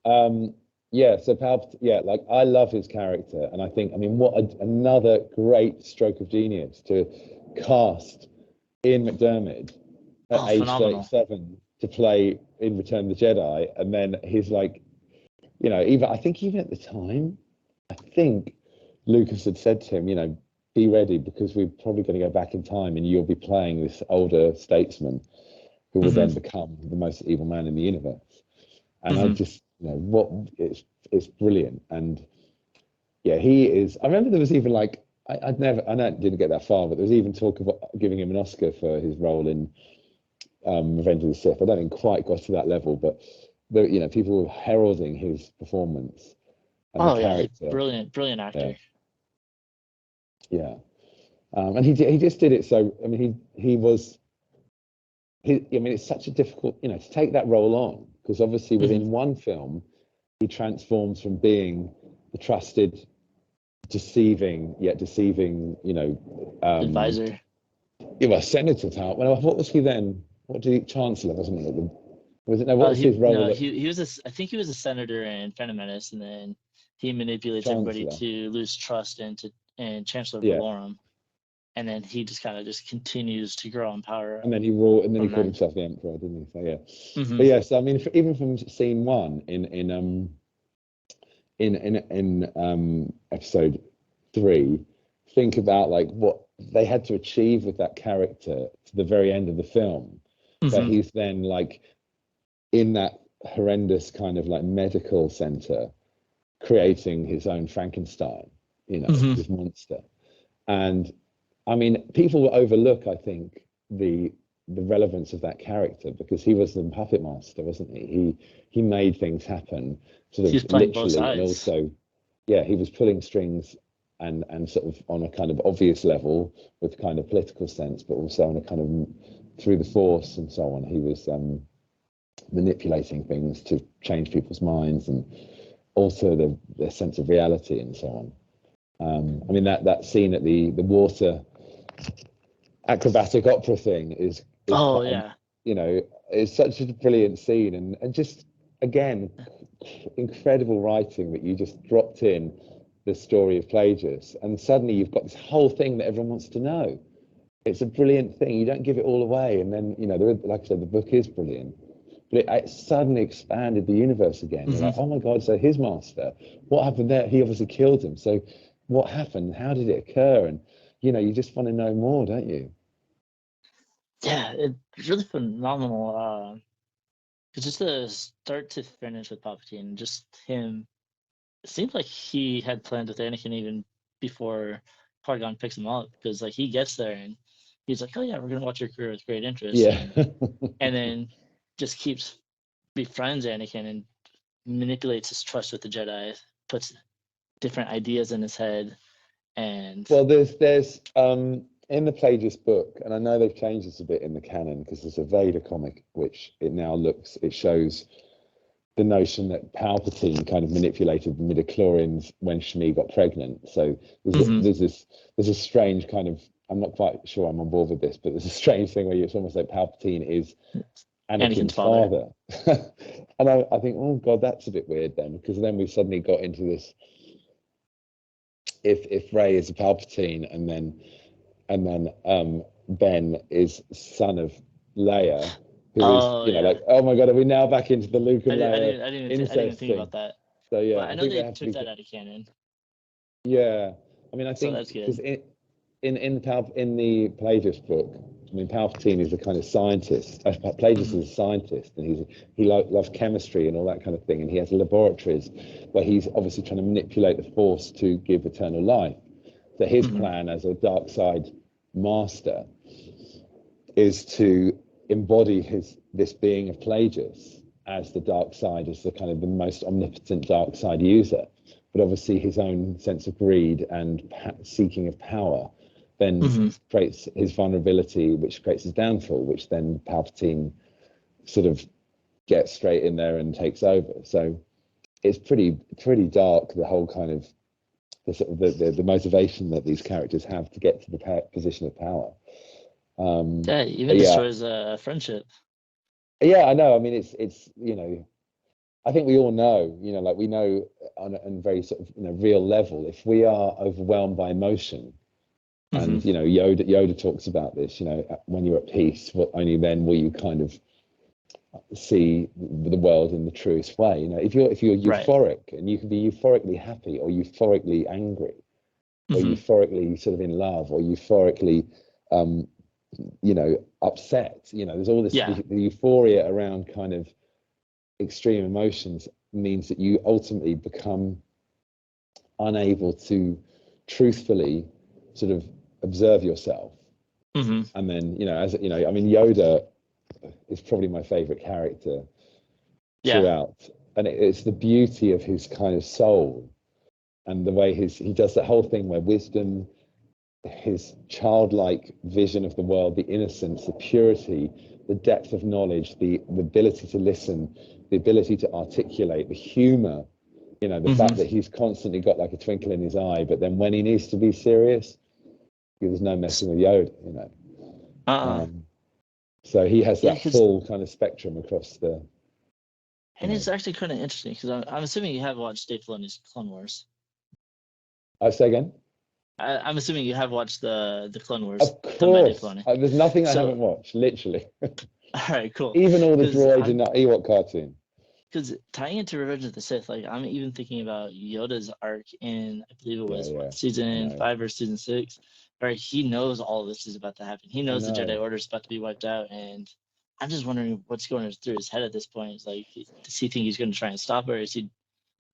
So Palpatine, like, I love his character, and I think, what another great stroke of genius to cast Ian McDiarmid at age 37 to play in Return of the Jedi. And then he's like, you know, even at the time, I think Lucas had said to him, be ready, because we're probably going to go back in time and you'll be playing this older statesman who will then become the most evil man in the universe. And I just, it's brilliant. And yeah, he is. I remember there was even like, I didn't get that far, but there was even talk about giving him an Oscar for his role in Revenge of the Sith. I don't think quite got to that level, but people were heralding his performance and the character. Brilliant actor. Yeah. And he just did it. So it's such a difficult, to take that role on, because obviously within one film he transforms from being the trusted, deceiving advisor. Senator type. Well, what was he then? Chancellor, wasn't he? What was his role? No, he was I think he was a senator in Phantom Menace, and then he manipulates everybody to lose trust and Chancellor Valorum, and then he just kind of continues to grow in power. And then he called himself the Emperor, didn't he? So yeah. But yes, even from scene one in episode 3, think about like what they had to achieve with that character to the very end of the film. But he's then like in that horrendous kind of like medical center, creating his own Frankenstein, his monster. And people will overlook, I think, the relevance of that character, because he was the puppet master, wasn't he? He made things happen, sort of literally, and also, he was pulling strings and sort of on a kind of obvious level with kind of political sense, but also on a kind of through the force and so on. He was manipulating things to change people's minds and alter their sense of reality and so on. That scene at the water acrobatic opera thing is it's such a brilliant scene, and just again incredible writing that you just dropped in the story of Plagueis, and suddenly you've got this whole thing that everyone wants to know. It's a brilliant thing. You don't give it all away, and then like I said, the book is brilliant, but it suddenly expanded the universe again. You're like, oh my god, so his master, what happened there? He obviously killed him, so what happened? How did it occur? And you just want to know more, don't you? Yeah, it's really phenomenal. It's just the start to finish with Palpatine, just him. It seems like he had plans with Anakin even before Qui-Gon picks him up, because like he gets there and he's like, oh yeah, we're gonna watch your career with great interest. Yeah. and then just befriends Anakin and manipulates his trust with the Jedi, puts different ideas in his head, And Well, there's in the Plagueis book, and I know they've changed this a bit in the canon because there's a Vader comic which it shows the notion that Palpatine kind of manipulated the midichlorians when Shmi got pregnant. So there's a strange kind of, I'm not quite sure I'm on board with this, but there's a strange thing where it's almost like Palpatine is Anakin's father. And I think, oh God, that's a bit weird then, because then we've suddenly got into this, if Rey is a Palpatine and then Ben is son of Leia, who is, like, oh my God, are we now back into the Luke and Leia I didn't incest even think thing? about that. So yeah, but I know they took that out of canon. Yeah, I mean, I So think that's good. because in the Plagueis book, I mean, Palpatine is a kind of scientist. Plagueis is a scientist, and he loves chemistry and all that kind of thing, and he has laboratories where he's obviously trying to manipulate the Force to give eternal life. So his plan as a dark side master is to embody this being of Plagueis as the dark side, as the kind of the most omnipotent dark side user. But obviously his own sense of greed and seeking of power then creates his vulnerability, which creates his downfall, which then Palpatine sort of gets straight in there and takes over. So it's pretty dark, the whole kind of the motivation that these characters have to get to the position of power. Yeah, even destroys a friendship. Yeah, I know. I mean, it's I think we all know, like we know on a very sort of real level, if we are overwhelmed by emotion, and Yoda talks about this, when you're at peace, only then will you kind of see the world in the truest way. If you're euphoric, and you can be euphorically happy or euphorically angry, or euphorically sort of in love, or euphorically upset, there's all this the euphoria around kind of extreme emotions means that you ultimately become unable to truthfully sort of observe yourself. And then I mean, Yoda is probably my favorite character throughout, and it's the beauty of his kind of soul and the way he does that whole thing where wisdom, his childlike vision of the world, the innocence, the purity, the depth of knowledge, the ability to listen, the ability to articulate, the humor, the fact that he's constantly got like a twinkle in his eye, but then when he needs to be serious, there's no messing with Yoda, so he has that full kind of spectrum across the. And it's actually kind of interesting because I'm assuming you have watched Dave Filoni's Clone Wars. I say again. I'm assuming you have watched the Clone Wars. Of course, there's nothing I haven't watched, literally. All right, cool. Even all the droids in that Ewok cartoon. Because tying into Revenge of the Sith, like I'm even thinking about Yoda's arc in, I believe it was season 5 or season 6, where he knows all of this is about to happen. He knows the Jedi Order is about to be wiped out, and I'm just wondering what's going through his head at this point. It's like, does he think he's going to try and stop it, or is he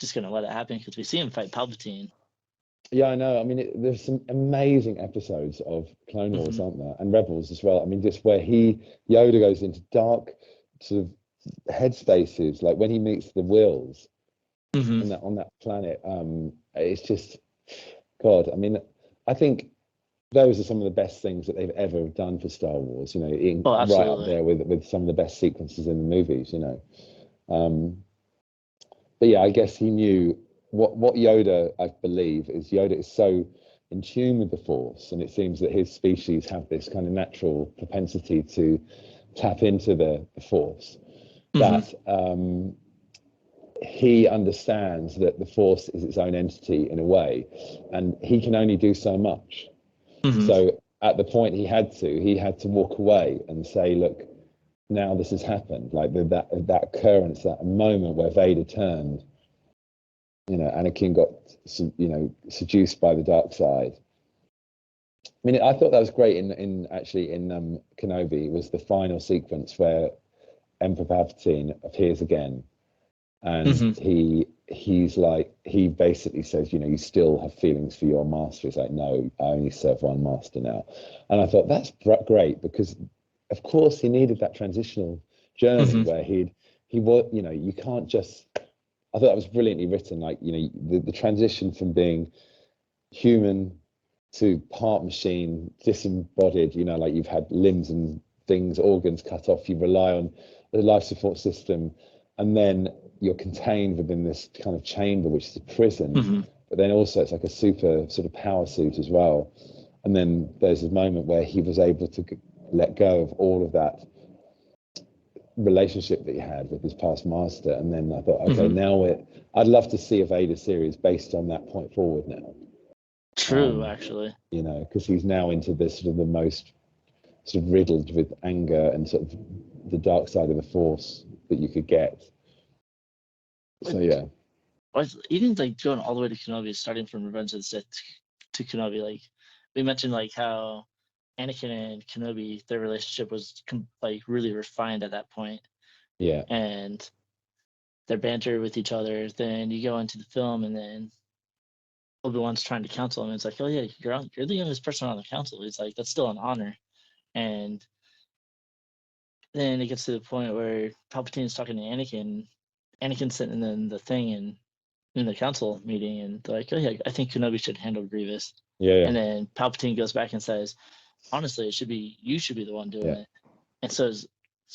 just going to let it happen? Because we see him fight Palpatine. Yeah, I know. I mean, there's some amazing episodes of Clone Wars, aren't there? And Rebels as well. I mean, just where Yoda goes into dark sort of headspaces, like when he meets the Wills on that planet. It's just, God. I mean, I think those are some of the best things that they've ever done for Star Wars. Right up there with some of the best sequences in the movies. But yeah, I guess he knew what Yoda, I believe, is Yoda is so in tune with the Force, and it seems that his species have this kind of natural propensity to tap into the Force, that he understands that the Force is its own entity in a way, and he can only do so much. So at the point he had to walk away and say, look, now this has happened, like that occurrence, that moment where Vader turned, Anakin got seduced by the dark side. I mean, I thought that was great in Kenobi, was the final sequence where Emperor Palpatine appears again, and he basically says, you still have feelings for your master. He's like, no, I only serve one master now. And I thought that's great, because of course he needed that transitional journey where he was, you can't just. I thought that was brilliantly written. Like, the transition from being human to part machine, disembodied, like you've had limbs and things, organs cut off, you rely on the life support system, and then you're contained within this kind of chamber, which is a prison, but then also it's like a super sort of power suit as well. And then there's a moment where he was able to let go of all of that relationship that he had with his past master. And then I thought, okay, now I'd love to see a Vader series based on that point forward now. True, actually. Because he's now into this sort of the most sort of riddled with anger and sort of the dark side of the Force that you could get. So yeah. Even like going all the way to Kenobi, starting from Revenge of the Sith to Kenobi, like we mentioned, like how Anakin and Kenobi, their relationship was like really refined at that point. Yeah. And their banter with each other. Then you go into the film, and then Obi-Wan's trying to counsel him. It's like, oh yeah, you're the youngest person on the council. It's like, that's still an honor. And then it gets to the point where Palpatine's talking to Anakin. Anakin's sitting in the thing and in the council meeting, and they're like, oh yeah, I think Kenobi should handle Grievous. Yeah. And then Palpatine goes back and says, honestly, you should be the one doing it. And so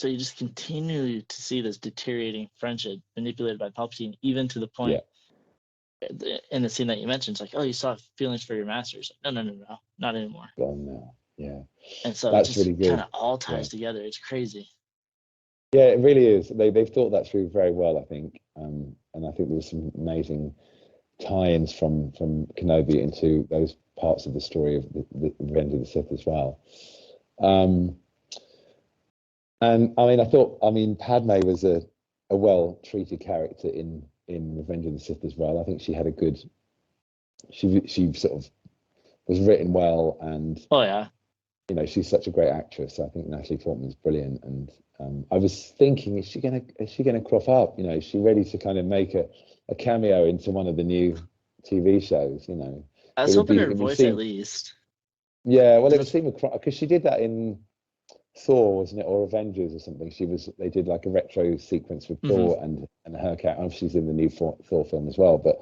you just continue to see this deteriorating friendship manipulated by Palpatine, even to the point in the scene that you mentioned. It's like, oh, you still have feelings for your masters. Like, no, not anymore. Gone now. Yeah. And so that's it just really good. kind of all ties together. It's crazy. Yeah, it really is. They've thought that through very well, I think. And I think there was some amazing tie-ins from Kenobi into those parts of the story of the Revenge of the Sith as well. And I mean, Padme was a well-treated character in Revenge of the Sith as well. I think she had a good. She sort of was written well, and she's such a great actress. I think Natalie Portman's brilliant, and I was thinking, is she gonna crop up? Is she ready to kind of make a cameo into one of the new TV shows? I was hoping her voice at least. Yeah, well, it would seem because she did that in Thor, wasn't it, or Avengers or something? They did like a retro sequence with Thor and her character. Obviously, she's in the new Thor film as well. But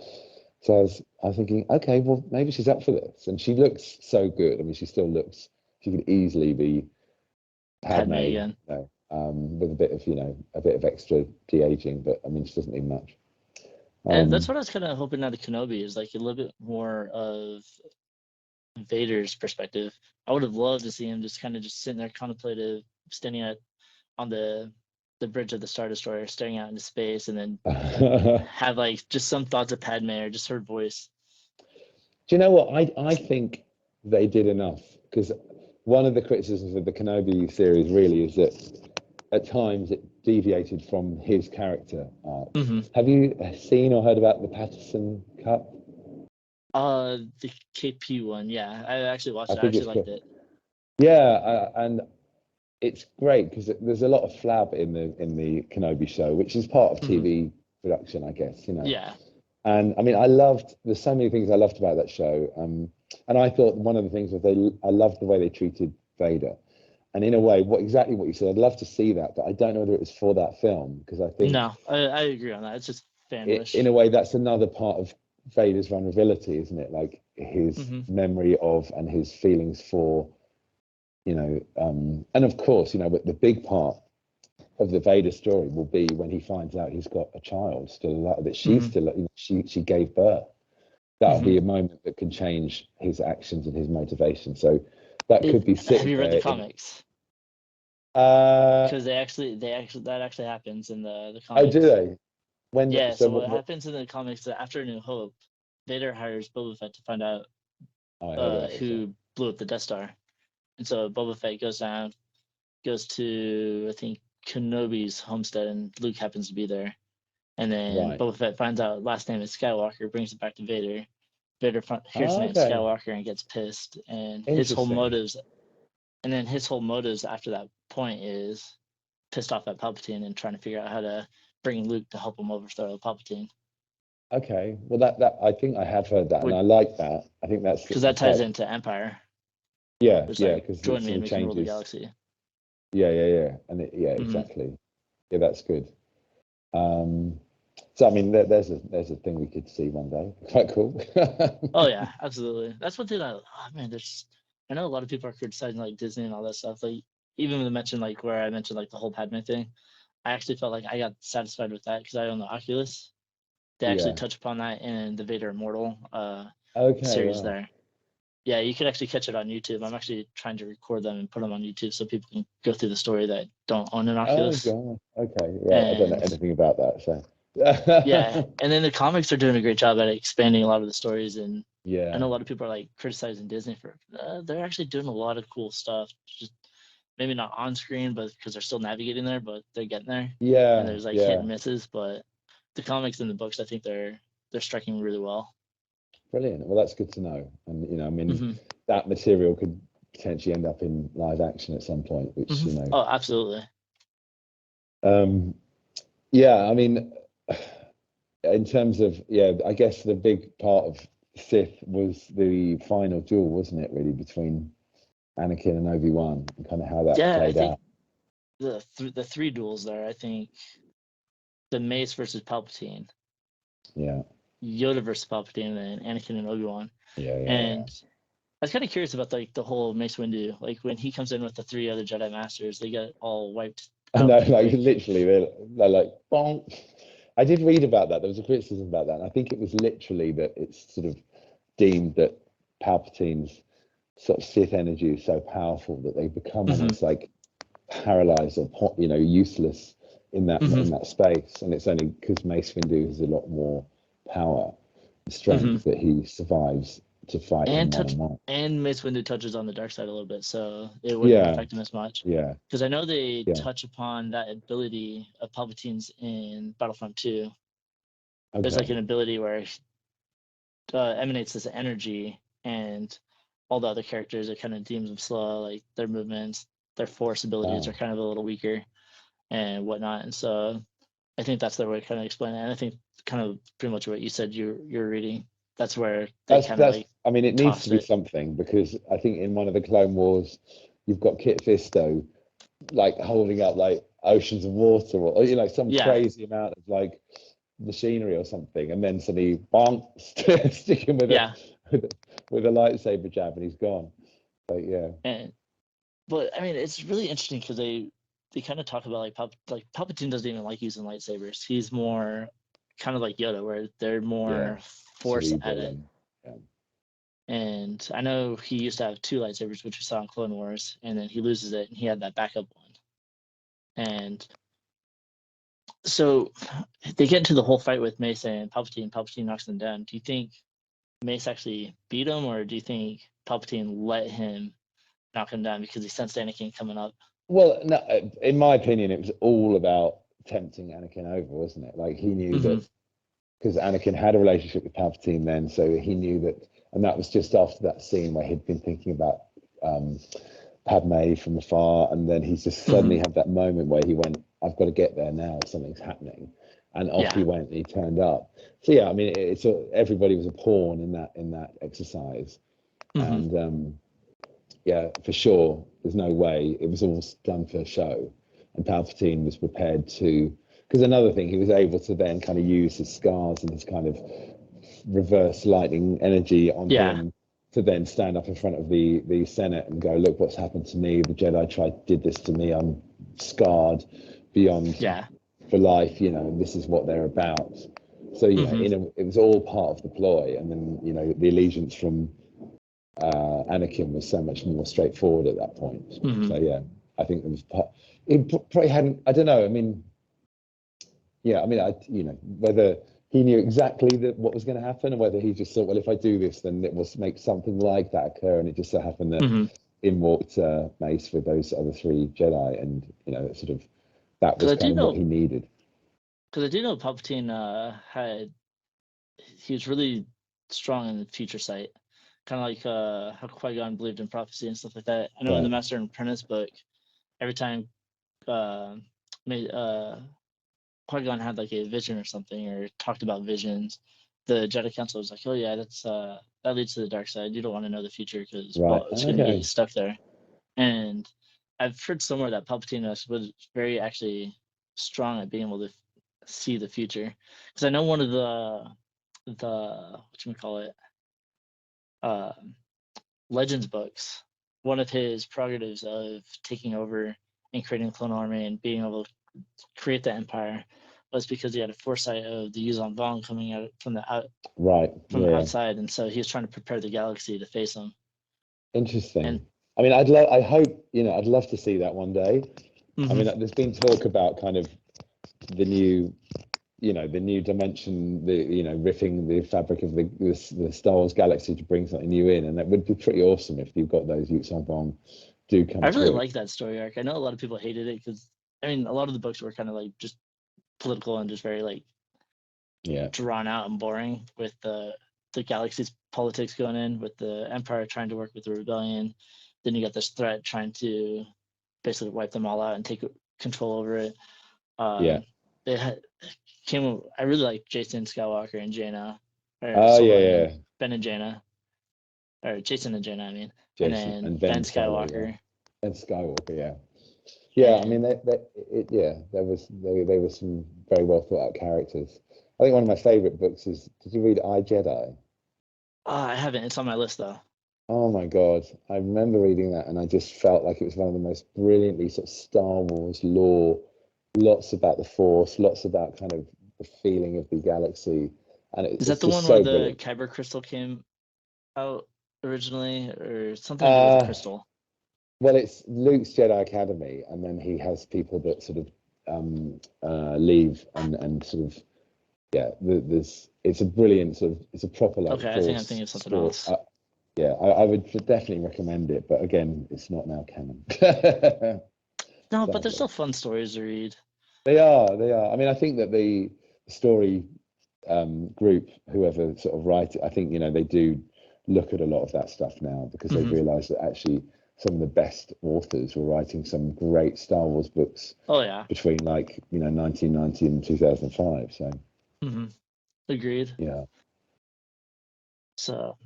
so I was thinking, okay, well, maybe she's up for this, and she looks so good. I mean, she still looks. She could easily be Padme again. With a bit of extra de-aging, but I mean, she doesn't need much. And that's what I was kind of hoping out of Kenobi, is like a little bit more of Vader's perspective. I would have loved to see him just sitting there contemplative, standing on the bridge of the Star Destroyer, staring out into space, and then have like just some thoughts of Padme or just her voice. Do you know what? I think they did enough, because one of the criticisms of the Kenobi series really is that at times it deviated from his character arc. Have you seen or heard about the Patterson Cut? The KP one, yeah. I actually watched it. I actually liked it. Yeah, and it's great because there's a lot of flab in the Kenobi show, which is part of TV production, I guess. Yeah. And I mean, there's so many things I loved about that show. And I thought one of the things was I loved the way they treated Vader. And in a way, exactly what you said, I'd love to see that, but I don't know whether it was for that film, because I think... No, I agree on that. It's just fan wish. In a way, that's another part of Vader's vulnerability, isn't it? Like his memory of and his feelings for, and of course, but the big part of the Vader story will be when he finds out he's got a child still alive, that she's still, she gave birth. That'll be a moment that can change his actions and his motivation. So that could be sitting. Have you read the comics? Because that actually happens in the comics. Oh, do they? What happens in the comics, after New Hope, Vader hires Boba Fett to find out who blew up the Death Star. And so Boba Fett goes to, I think, Kenobi's homestead, and Luke happens to be there. And then Boba Fett finds out last name is Skywalker, brings it back to Vader. Vader hears the name Skywalker and gets pissed. And his whole motives after that point is pissed off at Palpatine and trying to figure out how to bring Luke to help him overthrow Palpatine. Okay, well that I think I have heard that, and I like that. I think that's because that ties into Empire. Yeah, because join me and we can rule the galaxy. Yeah, and exactly. Yeah, that's good. So I mean, there's a thing we could see one day. Quite cool. Oh yeah, absolutely. That's one thing that, oh man, I know a lot of people are criticizing like Disney and all that stuff. Like even when I mentioned like where I mentioned like the whole Padme thing, I actually felt like I got satisfied with that because I own the Oculus. They actually Yeah. touch upon that in the Vader Immortal Okay. series Wow. there. Yeah, you can actually catch it on YouTube. I'm actually trying to record them and put them on YouTube so people can go through the story that don't own an Oh Oculus. God. Okay. Right. I don't know And anything about that. So. yeah, and then the comics are doing a great job at expanding a lot of the stories. And I Yeah. know a lot of people are like criticizing Disney for they're actually doing a lot of cool stuff. Just maybe not on screen, but because they're still navigating there, but they're getting there. And Yeah. there's like hit Yeah. and misses, but the comics and the books, I think they're striking really well. Brilliant. Well, that's good to know. And I mean, Hmm. that material could potentially end up in live action at some point, which Hmm. Oh, absolutely. Um, yeah. I mean, in terms of I guess the big part of Sith was the final duel, wasn't it? Really between Anakin and Obi-Wan, and kind of how that Yeah, I played think out. the three duels there. I think the Mace versus Palpatine, Yeah. Yoda versus Palpatine, and Anakin and Obi-Wan. Yeah. Yeah. And I was kind of curious about like the whole Mace Windu. Like when he comes in with the three other Jedi Masters, they get all wiped I out know, pretty like quick. literally, they're like bonk. I did read about that. There was a criticism about that, and I think it was literally that it's sort of deemed that Palpatine's sort of Sith energy is so powerful that they become Hmm. almost like paralyzed or useless in that Hmm. space. And it's only because Mace Windu has a lot more power and Hmm. strength that he survives to fight him And one touch on one. and Mace Windu touches on the dark side a little bit, so it wouldn't Yeah, affect him as much. yeah, Because I know they yeah. touch upon that ability of Palpatine's in Battlefront 2. There's like Okay. an ability where emanates this energy, and all the other characters it kind of deems them slow, like their movements, their force abilities are Wow. kind of a little weaker and whatnot. And so I think that's their way to kind of explain it. And I think kind of pretty much what you said you're reading. That's where they kind of That's. like I mean, it needs to tossed be it. something because I think in one of the Clone Wars, you've got Kit Fisto like holding up like oceans of water or some Yeah, crazy amount of like machinery or something, and then suddenly bonk, stick him yeah. with a with a lightsaber jab, and he's gone. Like And but I mean, it's really interesting because they kind of talk about like Palpatine doesn't even like using lightsabers. He's more kind of like Yoda, where they're yeah, more force at cerebral it. and yeah. And I know he used to have two lightsabers, which we saw in Clone Wars, and then he loses it, and he had that backup one. And so they get into the whole fight with Mace and Palpatine. Palpatine knocks them down. Do you think Mace actually beat him, or do you think Palpatine let him knock him down because he sensed Anakin coming up? Well, no, in my opinion, it was all about tempting Anakin over, wasn't it? Like he knew Hmm. that because Anakin had a relationship with Palpatine then, so he knew that, and that was just after that scene where he'd been thinking about um, Padme from afar, and then he just Hmm. suddenly had that moment where he went, "I've got to get there now. Something's happening," and off Yeah. he went. And he turned up. So yeah, I mean, it's everybody was a pawn in that exercise, Hmm. and yeah, for sure, there's no way it was all done for show, and Palpatine was prepared to. Because another thing, he was able to then kind of use his scars and his kind of reverse lightning energy on Yeah. him to then stand up in front of the Senate and go, look what's happened to me. The Jedi did this to me. I'm scarred beyond Yeah. for life, and this is what they're about. So yeah, Hmm. it was all part of the ploy, and then the allegiance from Anakin was so much more straightforward at that point. Hmm. So yeah, I think it was it probably hadn't. I don't know. I mean, yeah, I mean, whether he knew exactly what was going to happen, or whether he just thought, well, if I do this, then it will make something like that occur, and it just so happened that Hmm. in walked Mace with those other three Jedi, and sort of that Because was I do kind of what he know, needed. because I do know Palpatine he was really strong in the future sight, kind of like how Qui-Gon believed in prophecy and stuff like that. I know in the Right. Master and Apprentice book, every time uh, Qui-Gon had like a vision or something, or talked about visions, the Jedi Council was like, "Oh yeah, that leads to the dark side. You don't want to know the future because Right. well, it's going to get you Okay. stuck there." And I've heard somewhere that Palpatine was very actually strong at being able to see the future, because I know one of the whatchamacallit, uh, Legends books, one of his prerogatives of taking over and creating a clone army and being able to create the empire was because he had a foresight of the Yuzan Vong coming out from the outside, and so he was trying to prepare the galaxy to face them. Interesting. And I mean, I'd love to see that one day. I mean, there's been talk about kind of the new dimension, riffing the fabric of the Star Wars galaxy to bring something new in, and that would be pretty awesome if you've got those Yuzan Vong do come. I really like that story arc. I know a lot of people hated it because, I mean, a lot of the books were kind of like just political and just very like drawn out and boring, with the galaxy's politics going in, with the Empire trying to work with the rebellion. Then you got this threat trying to basically wipe them all out and take control over it. I really like Jason Skywalker and Jaina. Ben and Jaina. Or Jason and Jaina, I mean. Jason and then Ben Skywalker. Ben Skywalker, yeah. I mean, they were some very well thought out characters. I think one of my favorite books is, did you read I, Jedi? I haven't. It's on my list though. Oh my God. I remember reading that and I just felt like it was one of the most brilliantly sort of Star Wars lore, lots about the Force, lots about kind of the feeling of the galaxy. And is that the one where the Kyber crystal came out originally, or something to do with the crystal? Well, it's Luke's Jedi Academy, and then he has people that sort of leave and sort of it's a brilliant sort of, it's a proper like. Okay, I think I'm thinking of something else. I would definitely recommend it, but again, it's not now canon. No, but they're still fun stories to read. They are. I mean, I think that the story group, whoever sort of write it, I think they do look at a lot of that stuff now, because they've realized that actually some of the best authors were writing some great Star Wars books. Oh yeah. Between 1990 and 2005. So. Agreed. Yeah. So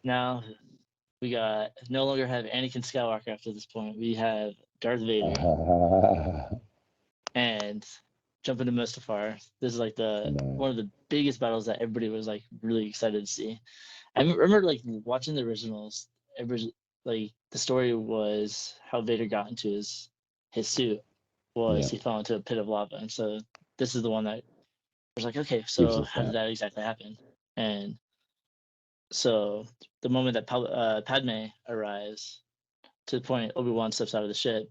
now we no longer have Anakin Skywalker after this point. We have Darth Vader. And jump into Mustafar. This is like one of the biggest battles that everybody was like really excited to see. I remember like watching the originals. Like the story was how Vader got into his suit was he fell into a pit of lava, and so this is the one that was like, okay, so how did that exactly happen? And so the moment that Padme arrives, to the point Obi-Wan steps out of the ship,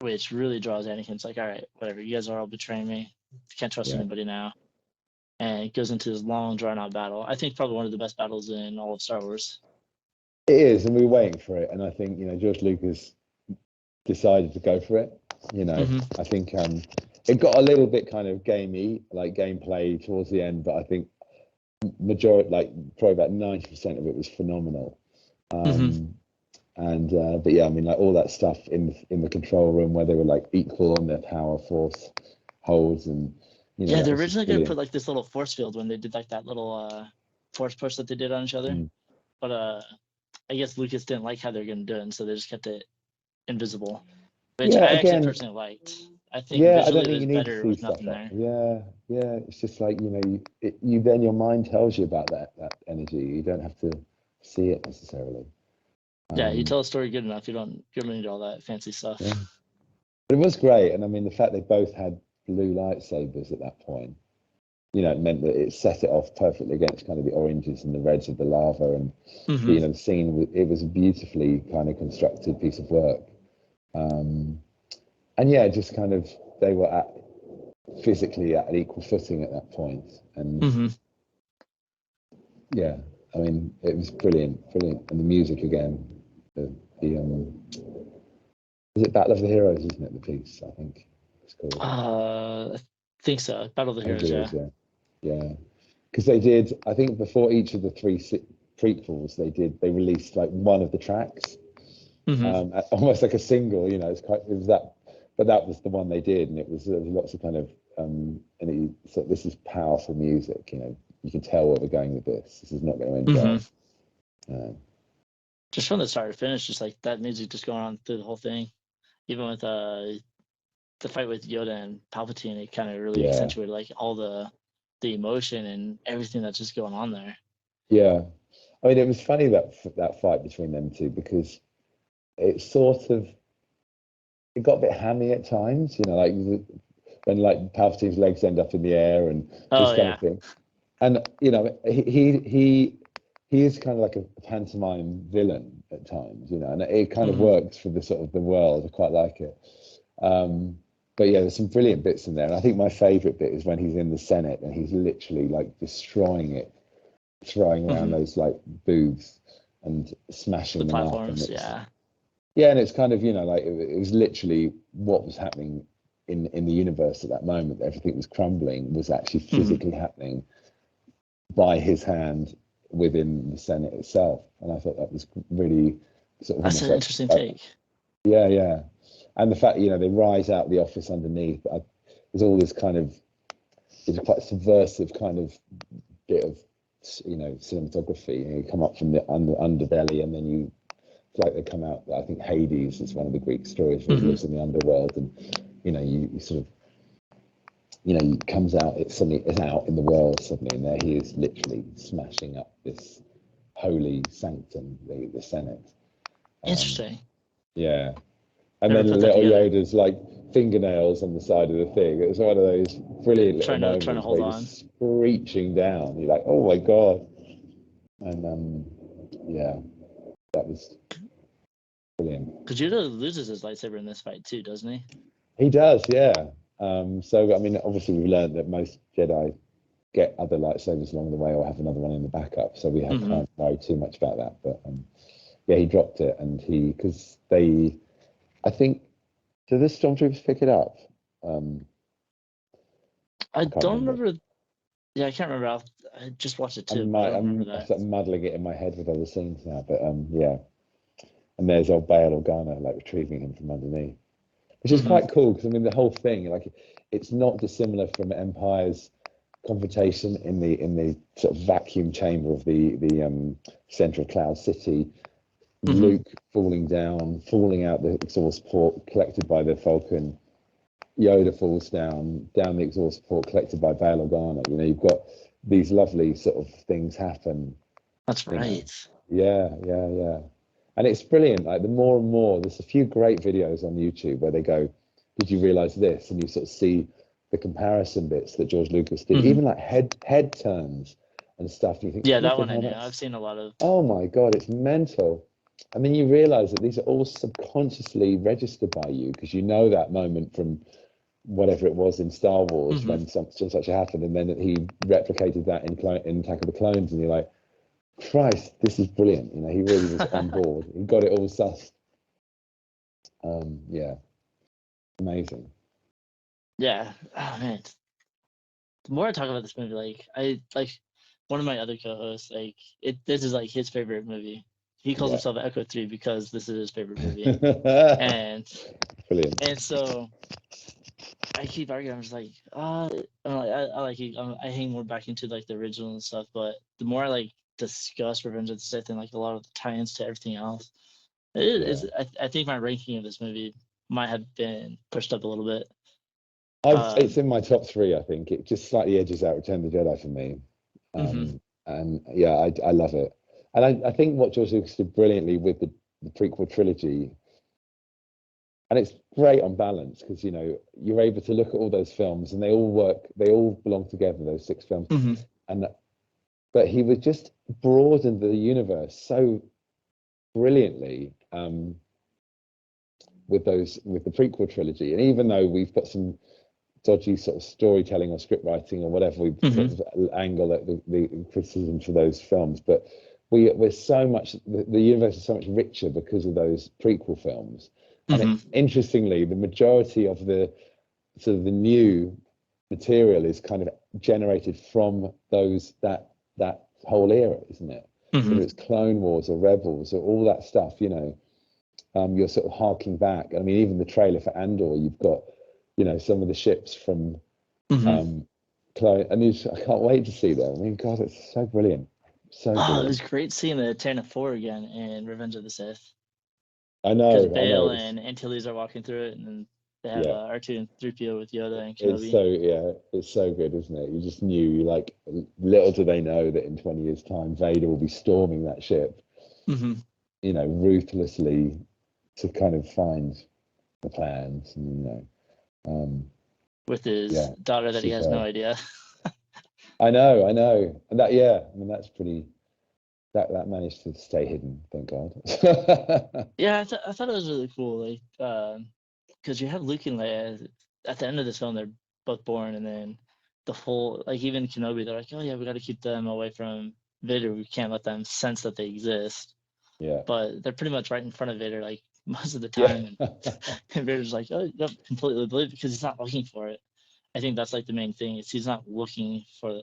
which really draws Anakin. It's like, all right, whatever, you guys are all betraying me. Can't trust anybody now. And it goes into this long, drawn-out battle. I think probably one of the best battles in all of Star Wars. It is, and we were waiting for it. And I think George Lucas decided to go for it. I think it got a little bit kind of gamey, like gameplay towards the end, but I think majority, like probably about 90% of it was phenomenal. And but yeah, I mean, like all that stuff in the control room where they were like equal on their power force holds, and they're originally going to put like this little force field when they did like that little force push that they did on each other, but I guess Lucas didn't like how they're going to do it, and so they just kept it invisible, which I actually personally liked. I think visually it was better with nothing there. Yeah, it's just like you then your mind tells you about that energy. You don't have to see it necessarily. You tell a story good enough. You don't need all that fancy stuff. Yeah. But it was great, and I mean the fact they both had blue lightsabers at that point, it meant that it set it off perfectly against kind of the oranges and the reds of the lava, and the scene. It was a beautifully kind of constructed piece of work, and just kind of they were physically at an equal footing at that point, and I mean it was brilliant, and the music again. Is it Battle of the Heroes, isn't it, the piece, I think it's called? I think so. Battle of the Heroes, yeah. Because they did, I think before each of the three prequels, they released like one of the tracks, almost like a single, it was that, but that was the one they did, and there was lots of kind of, so this is powerful music, you can tell where we're going with this. This is not going to end well. Just from the start to finish, just like that music just going on through the whole thing, even with the fight with Yoda and Palpatine, it kind of really Yeah. accentuated like all the emotion and everything that's just going on there. Yeah. I mean, it was funny that fight between them two, because it sort of, it got a bit hammy at times, you know, like when like Palpatine's legs end up in the air and Oh this kind yeah. of thing. And you know, he is kind of like a pantomime villain at times, you know, and it kind of works for the sort of the world. I quite like it. But yeah, there's some brilliant bits in there. And I think my favourite bit is when he's in the Senate and he's literally like destroying it, throwing around those like booths and smashing The them up. platforms, And yeah. yeah, and it's kind of, you know, like it was literally what was happening in the universe at that moment. Everything was crumbling, was actually physically happening by his hand within the Senate itself. And I thought that was really sort of That's an interesting take. Yeah, yeah. And the fact, you know, they rise out of the office underneath. There's all this kind of, it's quite subversive kind of bit of, you know, cinematography. You come up from the underbelly, and then you, like they come out. I think Hades is one of the Greek stories where he lives in the underworld, and you know, you sort of, you know, he comes out. It's suddenly is out in the world suddenly, and there he is, literally smashing up this holy sanctum, the Senate. Interesting. Yeah. And Never then put that little together. Yoda's like fingernails on the side of the thing. It was one of those brilliant little moments trying to where hold he's on. screeching down. You're like, oh my God. And yeah, that was brilliant. Because Yoda loses his lightsaber in this fight too, doesn't he? He does, yeah. So I mean, obviously we've learned that most Jedi get other lightsabers along the way or have another one in the backup, so we can't worry too much about that. But yeah, he dropped it, and because I think, do the stormtroopers pick it up? I can't don't remember. remember. Yeah, I can't remember. I just watched it too, I'm but I don't remember that. sort of muddling it in my head with other scenes now, but yeah. And there's old Bail Organa like retrieving him from underneath, which is quite cool, because I mean the whole thing, like, it's not dissimilar from Empire's confrontation in the sort of vacuum chamber of the center of Cloud City. Luke falling down, falling out the exhaust port, collected by the Falcon. Yoda falls down the exhaust port, collected by Bail Organa. You know, you've got these lovely sort of things happen. That's right. Yeah. And it's brilliant. Like, the more and more, there's a few great videos on YouTube where they go, did you realize this? And you sort of see the comparison bits that George Lucas did, even like head turns and stuff. And you think, Yeah, that one I knew. I've seen a lot of. Oh my God, it's mental. And then you realize that these are all subconsciously registered by you, because you know that moment from whatever it was in Star Wars when such happened, and then he replicated that in Attack of the Clones, and you're like, Christ, this is brilliant. You know, he really was on board. He got it all sussed. Yeah, amazing. Yeah. Oh man. The more I talk about this movie, like one of my other co-hosts, like this is like his favorite movie. He calls himself Echo 3 because this is his favorite movie. and Brilliant. And so I keep arguing. I'm just like, I like it. I hang more back into like the original and stuff. But the more I like discuss Revenge of the Sith and like a lot of the tie-ins to everything else, I think my ranking of this movie might have been pushed up a little bit. It's in my top 3. I think it just slightly edges out Return of the Jedi for me. And yeah, I love it. And I think what George Lucas did brilliantly with the prequel trilogy, and it's great on balance, because, you know, you're able to look at all those films and they all work, they all belong together, those 6 films. But he would just broaden the universe so brilliantly with the prequel trilogy. And even though we've got some dodgy sort of storytelling or script writing or whatever we sort of angle at the criticism for those films, but we're so much, the universe is so much richer because of those prequel films. And interestingly, the majority of the sort of the new material is kind of generated from that whole era, isn't it? Whether it's Clone Wars or Rebels or all that stuff, you know, you're sort of harking back. I mean, even the trailer for Andor, you've got, you know, some of the ships from Clone, and I can't wait to see them. I mean, God, it's so brilliant. So brilliant. It was great seeing the Tantive 4 again in Revenge of the Sith. I know. Because Bale and Antilles are walking through it, and then They have Yeah. R2 and 3PO with Yoda and It's Kenobi. it's so good, isn't it? You just knew, like, little do they know that in 20 years' time, Vader will be storming that ship, Hmm. ruthlessly to kind of find the plans, and With his yeah, daughter that he has no superb. idea. I know, and that, yeah, I mean, that's pretty. That managed to stay hidden, thank God. Yeah, I thought it was really cool, like, because you have Luke and Leia at the end of this film. They're both born, and then the whole, like, even Kenobi, they're like, oh yeah, we got to keep them away from Vader. We can't let them sense that they exist. Yeah, But they're pretty much right in front of Vader, like, most of the yeah, time, and Vader's like, oh, you don't completely believe it because he's not looking for it. I think that's like the main thing is he's not looking for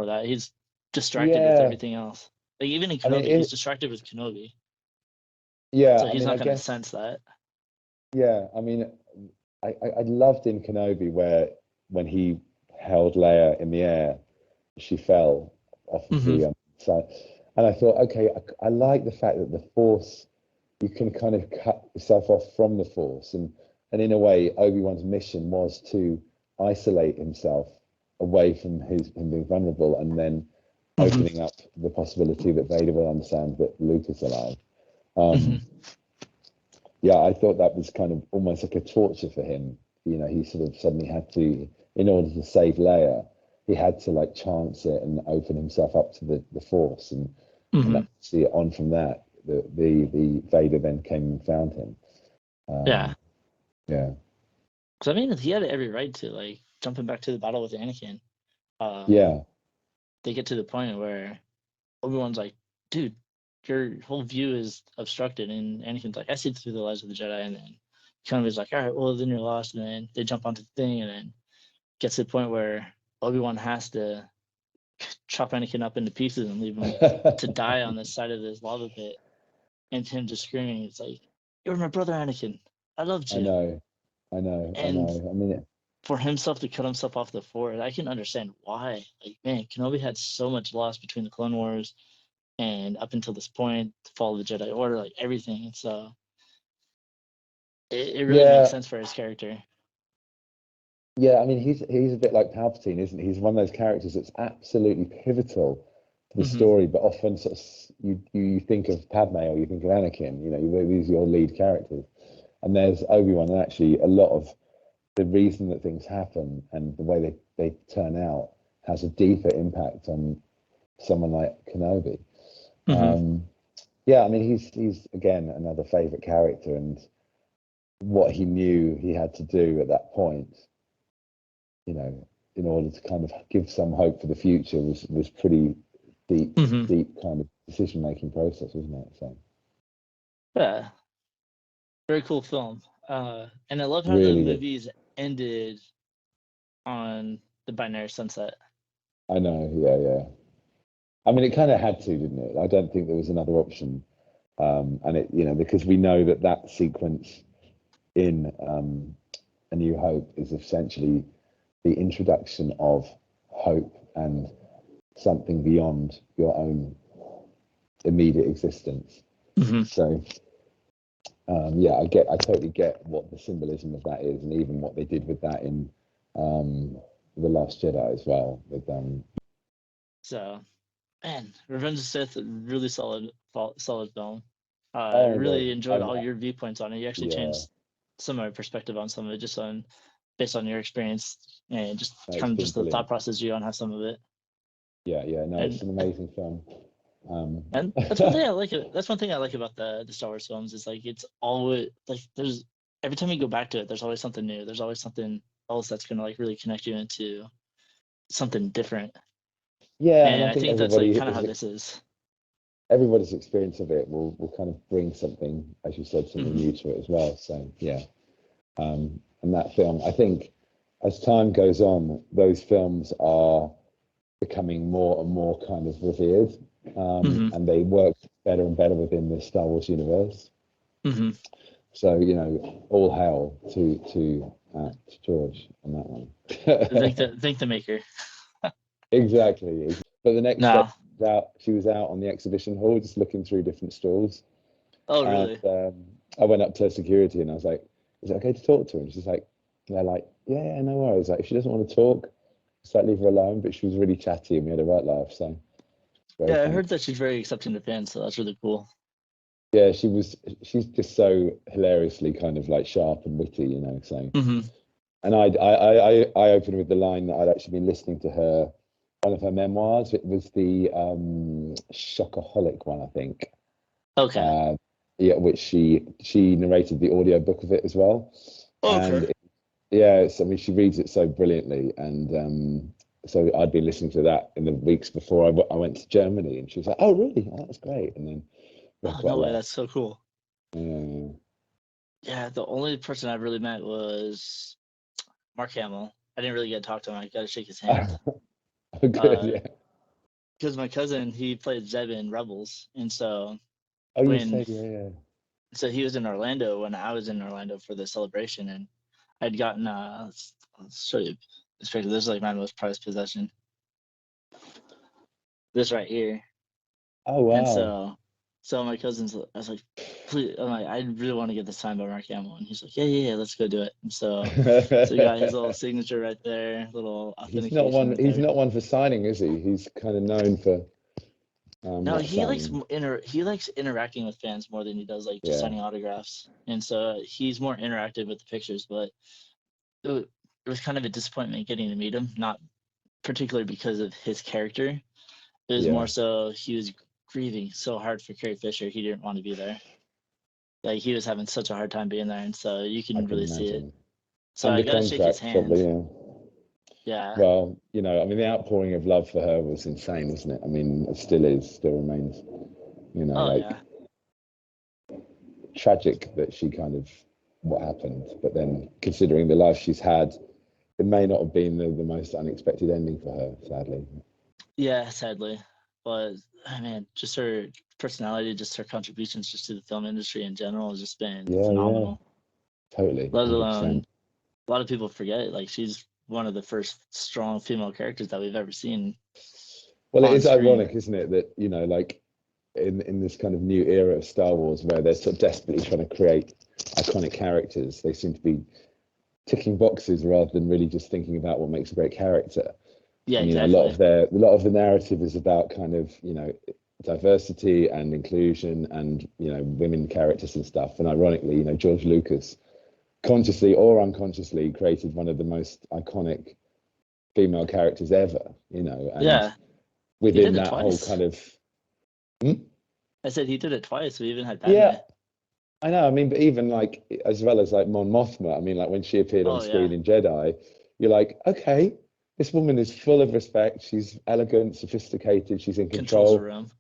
that. He's distracted with yeah. everything else. Like even in I mean, Kenobi, he's distracted with Kenobi, yeah. so I he's mean, not I gonna guess, sense that. yeah. I mean, I loved in Kenobi where when he held Leia in the air, she fell off of Hmm. the side, and I thought, okay, I like the fact that the Force, you can kind of cut yourself off from the Force, and in a way, Obi-Wan's mission was to isolate himself away from him being vulnerable, and then Hmm. opening up the possibility that Vader will understand that Luke is alive. Hmm. Um, yeah, I thought that was kind of almost like a torture for him. He sort of suddenly had to, in order to save Leia, he had to like chance it and open himself up to the Force, and Hmm. that, see, on from that, the Vader then came and found him. Yeah, Yeah, because I mean, he had every right to, like, jumping back to the battle with Anakin. yeah, They get to the point where Obi-Wan's like, dude, your whole view is obstructed, and Anakin's like, I see through the lies of the Jedi, and then Kenobi's like, all right, well then you're lost, and then they jump onto the thing, and then gets to the point where Obi-Wan has to chop Anakin up into pieces and leave him to die on the side of this lava pit, and him just screaming, it's like, you're my brother, Anakin. I loved I you. know, I know, I And know. I mean, for himself to cut himself off the Force, I can understand why. Like, man, Kenobi had so much loss between the Clone Wars and up until this point, the fall of the Jedi Order, like everything. So it really makes yeah, sense for his character. yeah. I mean, he's a bit like Palpatine, isn't he? He's one of those characters that's absolutely pivotal to the Hmm. story, but often sort of you think of Padme or you think of Anakin. These are your lead characters, and there's Obi-Wan, and actually a lot of the reason that things happen and the way they turn out has a deeper impact on someone like Kenobi. Hmm. Um, yeah, I mean, he's again another favorite character, and what he knew he had to do at that point, in order to kind of give some hope for the future was pretty deep, Hmm. deep kind of decision making process, wasn't it? So Yeah, very cool film. And I love how the really good. movies ended on the binary sunset. I know, yeah, yeah. I mean, it kind of had to, didn't it? I don't think there was another option. And it, because we know that sequence in A New Hope is essentially the introduction of hope and something beyond your own immediate existence. Hmm. So yeah, I totally get what the symbolism of that is, and even what they did with that in The Last Jedi as well. With So, man, Revenge of the Sith, really solid film. I oh my god, really enjoyed all your viewpoints on it. You actually yeah, changed some of my perspective on some of it, just based on your experience and just no, it's kind of been just the thought brilliant. process you on have some of it. Yeah, yeah, no, And it's an amazing film. and that's one thing I like. That's one thing I like about the Star Wars films is, like, it's always like there's every time you go back to it, there's always something new. There's always something else that's gonna, like, really connect you into something different. Yeah, and And I I think think that's, like, kind of how this is. everybody's experience of it will kind of bring something, as you said, something Hmm. new to it as well. So yeah, and that film, I think, as time goes on, those films are becoming more and more kind of revered, Hmm. and they work better and better within the Star Wars universe. Hmm. So all hail to George on that one. Thank the maker. Exactly. But the next day No. she was out on the exhibition hall just looking through different stalls. Oh, And really? I went up to security and I was like, is it okay to talk to her? And she's like, they're like, yeah, no worries. Like if she doesn't want to talk, just like leave her alone. But she was really chatty and we had a right laugh. So very Yeah, I funny. heard that she's very accepting to fans, so that's really cool. Yeah, she's just so hilariously kind of like sharp and witty, you know. So Mm-hmm. and I opened with the line that I'd actually been listening to one of her memoirs. It was the Shockaholic one, I think. Okay. Yeah, which she narrated the audio book of it as well. Okay. And yeah, I mean, she reads it so brilliantly, and so I'd been listening to that in the weeks before I went to Germany, and she was like, "Oh, really? Oh, that's great." And then we had Oh, quite a no way. laugh. That's so cool. Yeah. Yeah, the only person I've really met was Mark Hamill. I didn't really get to talk to him. I got to shake his hand. Oh, good. Yeah. Because my cousin, he played Zeb in Rebels, and so Oh, you when said, yeah. so he was in Orlando when I was in Orlando for the celebration, and I'd gotten let's show you this picture. This is like my most prized possession. This right here, Oh, and wow. so my cousin's. I was like, please. I'm like, I really want to get this signed by Mark Hamill, and he's like, yeah, let's go do it. And so he got his little signature right there, little authentication right He's there. not one for signing, is he? He's kind of known for No, not he likes signing. he likes interacting with fans more than he does like just Yeah. signing autographs, and so he's more interactive with the pictures. But it was kind of a disappointment getting to meet him, not particularly because of his character. It was Yeah. more so he was grieving so hard for Carrie Fisher, he didn't want to be there. Like he was having such a hard time being there, and so you I can can really see it. imagine. So I Under got to shake his contract, hand. probably, yeah. Yeah. Well, you know, I mean, the outpouring of love for her was insane, wasn't it? I mean, it still is, still remains, you know, Oh like yeah. tragic that she kind of what happened. But then considering the life she's had, it may not have been the most unexpected ending for her, sadly. Yeah, sadly. But man, just her personality, just her contributions just to the film industry in general has just been Yeah, yeah, phenomenal. totally, Let alone 100%. a lot of people forget, like she's one of the first strong female characters that we've ever seen Well, it on is screen. ironic, isn't it, that, you know, like in this kind of new era of Star Wars where they're sort of desperately trying to create iconic characters, they seem to be ticking boxes rather than really just thinking about what makes a great character. Yeah, And you know, exactly. a lot of the narrative is about kind of, you know, diversity and inclusion and, you know, women characters and stuff. And ironically, you know, George Lucas consciously or unconsciously created one of the most iconic female characters ever, you know, and Yeah, he within did it that whole twice. kind of hmm? I said he did it twice. We even had Padme. Yeah, I know. I mean, but even like as well as like Mon Mothma, I mean, like when she appeared on Oh yeah, screen in Jedi, you're like, okay, this woman is full of respect. She's elegant, sophisticated. She's in controls the control. room.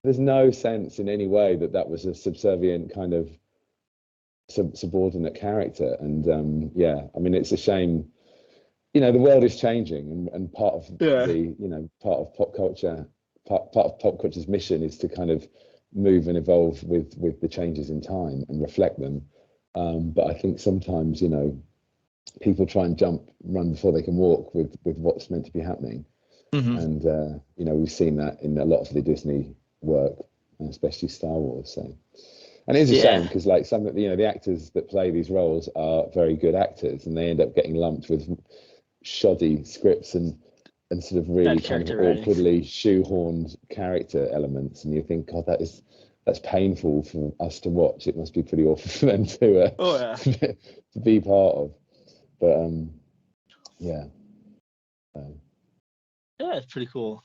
There's no sense in any way that that was a subservient kind of subordinate character. And yeah, I mean, it's a shame. You know, the world is changing, and part of Yeah. the, you know, part of pop culture, part of pop culture's mission is to kind of move and evolve with the changes in time and reflect them. But I think sometimes, you know, people try and run before they can walk with what's meant to be happening. Hmm. And you know, we've seen that in a lot of the Disney work, especially Star Wars. So, and it is a shame Yeah, because like some of the, you know, the actors that play these roles are very good actors, and they end up getting lumped with shoddy scripts and sort of really bad kind of character writing. awkwardly shoehorned character elements, and you think, God, that's painful for us to watch. It must be pretty awful for them Oh yeah. to be part of. But yeah, uh, Yeah, it's pretty cool.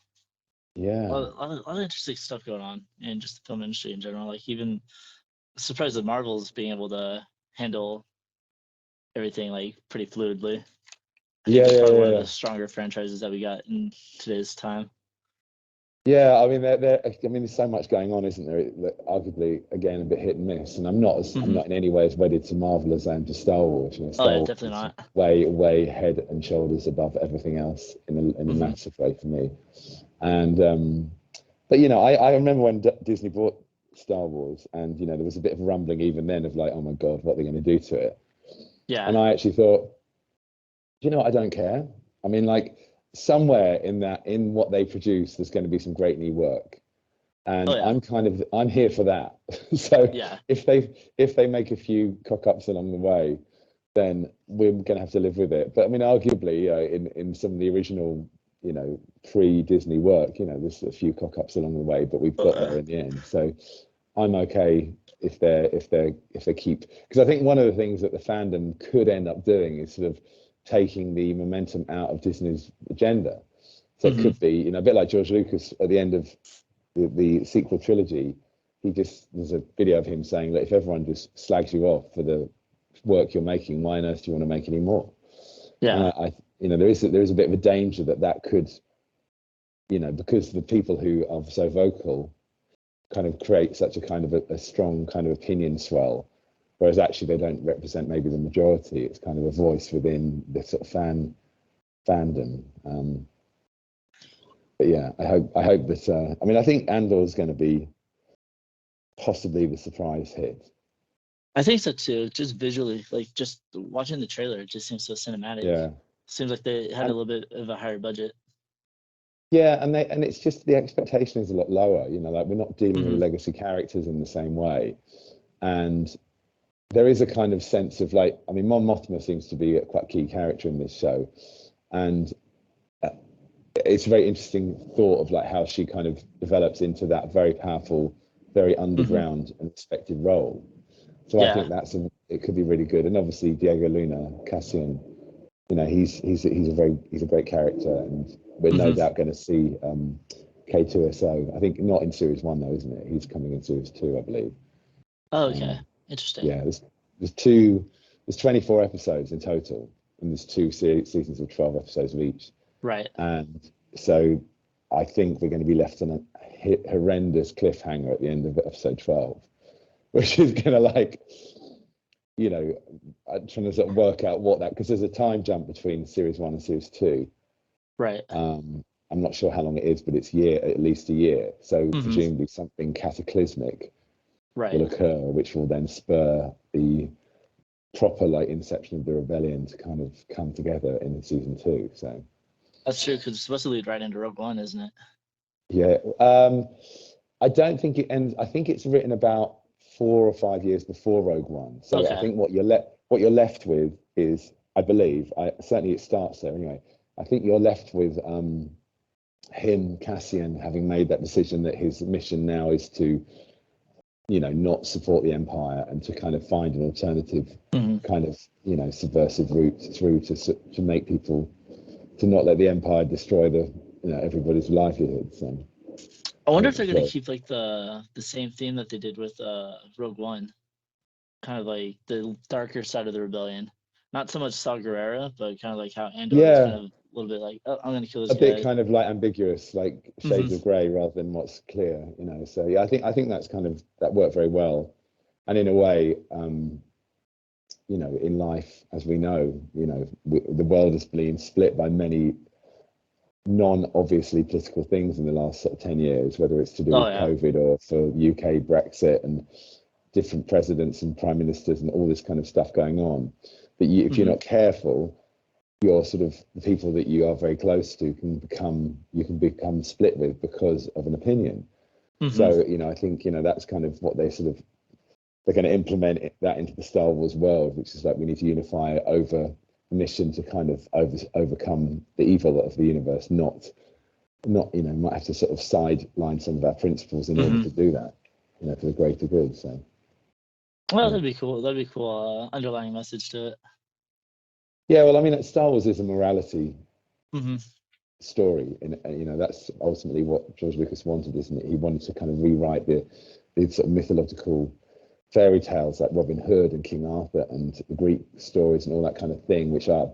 yeah. A lot of interesting stuff going on in just the film industry in general. Like even surprised that Marvel's being able to handle everything like pretty fluidly. I think Yeah, they're yeah, probably one of yeah. the stronger franchises that we got in today's time. Yeah, I mean, I mean, there's so much going on, isn't there? Arguably, again, a bit hit and miss. And I'm Hmm. not in any way as wedded to Marvel as I am to Star Wars. You know, Oh Star yeah, Wars definitely is not. way head and shoulders above everything else in a Hmm. massive way for me. And but you know, I remember when Disney bought Star Wars, and you know, there was a bit of rumbling even then of like, oh my God, what are they going to do to it? Yeah. And I actually thought, you know what, I don't care. I mean, like somewhere in what they produce, there's going to be some great new work, Oh and yeah. I'm here for that. So Yeah. if they make a few cock ups along the way, then we're going to have to live with it. But I mean, arguably, in some of the original, pre-Disney work, there's a few cock-ups along the way, but we've got there in the end. So I'm okay if they keep, because I think one of the things that the fandom could end up doing is sort of taking the momentum out of Disney's agenda. So it could be, a bit like George Lucas at the end of the sequel trilogy. There's a video of him saying that if everyone just slags you off for the work you're making, why on earth do you want to make any more? Yeah. There is a bit of a danger that could, because the people who are so vocal kind of create such a kind of a strong kind of opinion swell, whereas actually they don't represent maybe the majority. It's kind of a voice within the sort of fandom. But yeah, I hope that. I think Andor is going to be possibly the surprise hit. I think so too. Just visually, like just watching the trailer, it just seems so cinematic. Yeah. Seems like they had a little bit of a higher budget. Yeah, and it's just the expectation is a lot lower. Like we're not dealing with legacy characters in the same way, and there is a kind of sense of like, Mon Mothma seems to be a quite key character in this show, and it's a very interesting thought of like how she kind of develops into that very powerful, very underground and respected role. So I think it could be really good. And obviously Diego Luna, Cassian, he's a great character, and we're no doubt going to see K2SO. I think not in series 1 though, isn't it? He's coming in series 2, I believe. Oh, okay. Interesting. Yeah, there's 24 episodes in total, and there's 2 seasons of 12 episodes of each. Right. And so I think we're going to be left on a horrendous cliffhanger at the end of episode 12, which is going to I'm trying to sort of work out what that, because there's a time jump between series 1 and series 2. Right. I'm not sure how long it is, but it's at least a year. So presumably something cataclysmic will occur, which will then spur the proper inception of the rebellion to kind of come together in season 2. So that's true, because it's supposed to lead right into Rogue One, isn't it? Yeah. I don't think it ends. I think it's written about 4 or 5 years before Rogue One. So I think what you're left with is, I believe, certainly it starts there anyway. I think you're left with him, Cassian, having made that decision that his mission now is to, not support the Empire and to kind of find an alternative kind of, subversive route through to make people, to not let the Empire destroy everybody's livelihood. So I wonder if they're going to keep like the same theme that they did with Rogue One, kind of like the darker side of the rebellion. Not so much Saw Gerrera, but kind of like how Andor was kind of a little bit like, oh, I'm going to kill this guy. A bit kind of like ambiguous, like shades of grey rather than what's clear, So yeah, I think that's kind of, that worked very well. And in a way, in life, as we know, the world has been split by many non-obviously political things in the last sort of 10 years, whether it's to do with COVID or for UK Brexit and different presidents and prime ministers and all this kind of stuff going on. But if you're not careful, you're sort of, the people that you are very close to can become split with because of an opinion. So, I think, that's kind of what they're going to implement that into the Star Wars world, which is like, we need to unify over a mission to kind of overcome the evil of the universe, not might have to sort of sideline some of our principles in order to do that, for the greater good. So well, that'd be cool. That'd be cool underlying message to it. Yeah, well, Star Wars is a morality story, and that's ultimately what George Lucas wanted, isn't it? He wanted to kind of rewrite the sort of mythological fairy tales like Robin Hood and King Arthur and the Greek stories and all that kind of thing, which are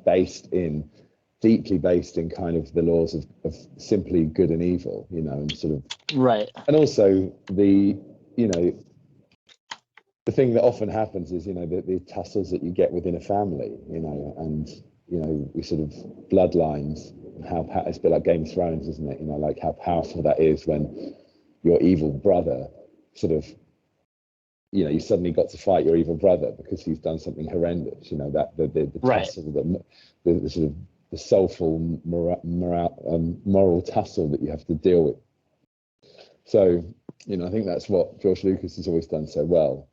deeply based in kind of the laws of simply good and evil, and sort of and also the thing that often happens is the tussles that you get within a family, and we sort of bloodlines, how it's a bit like Game of Thrones, isn't it? Like how powerful that is when your evil brother sort of, you suddenly got to fight your evil brother because he's done something horrendous. That the tussle, the sort of the soulful moral tussle that you have to deal with. So I think that's what George Lucas has always done so well.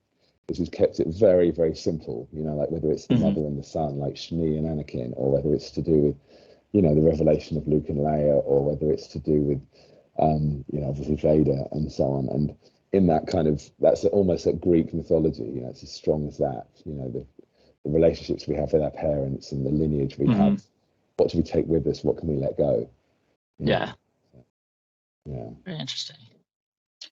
is he's kept it very, very simple, you know, like whether it's the Mhm. mother and the son, like Shmi and Anakin, or whether it's to do with, you know, the revelation of Luke and Leia, or whether it's to do with, you know, obviously Vader and so on. And in that kind of, that's almost like Greek mythology, you know, it's as strong as that, you know, the relationships we have with our parents and the lineage we have. What do we take with us? What can we let go? You Yeah. know? Yeah. Very interesting.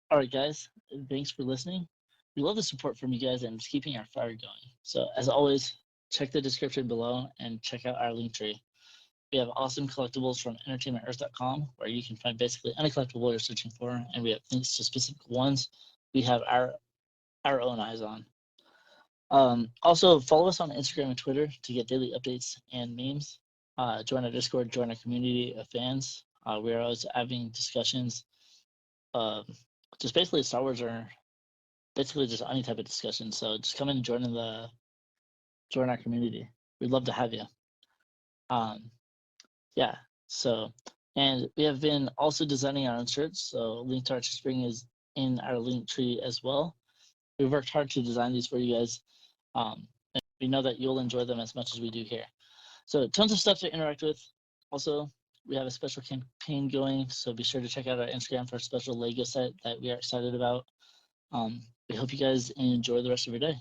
All right, guys. Thanks for listening. We love the support from you guys and it's keeping our fire going. So as always, check the description below and check out our link tree. We have awesome collectibles from entertainmentearth.com where you can find basically any collectible you're searching for, and we have links to specific ones we have our own eyes on. Also, follow us on Instagram and Twitter to get daily updates and memes. Join our Discord, join our community of fans. We are always having discussions, just basically Star Wars or basically just any type of discussion. So just come in and join our community. We'd love to have you. Yeah. So, and we have been also designing our own shirts. So Link to Archer Spring is in our link tree as well. We've worked hard to design these for you guys. And we know that you'll enjoy them as much as we do here. So tons of stuff to interact with. Also, we have a special campaign going, so be sure to check out our Instagram for a special Lego set that we are excited about. We hope you guys enjoy the rest of your day.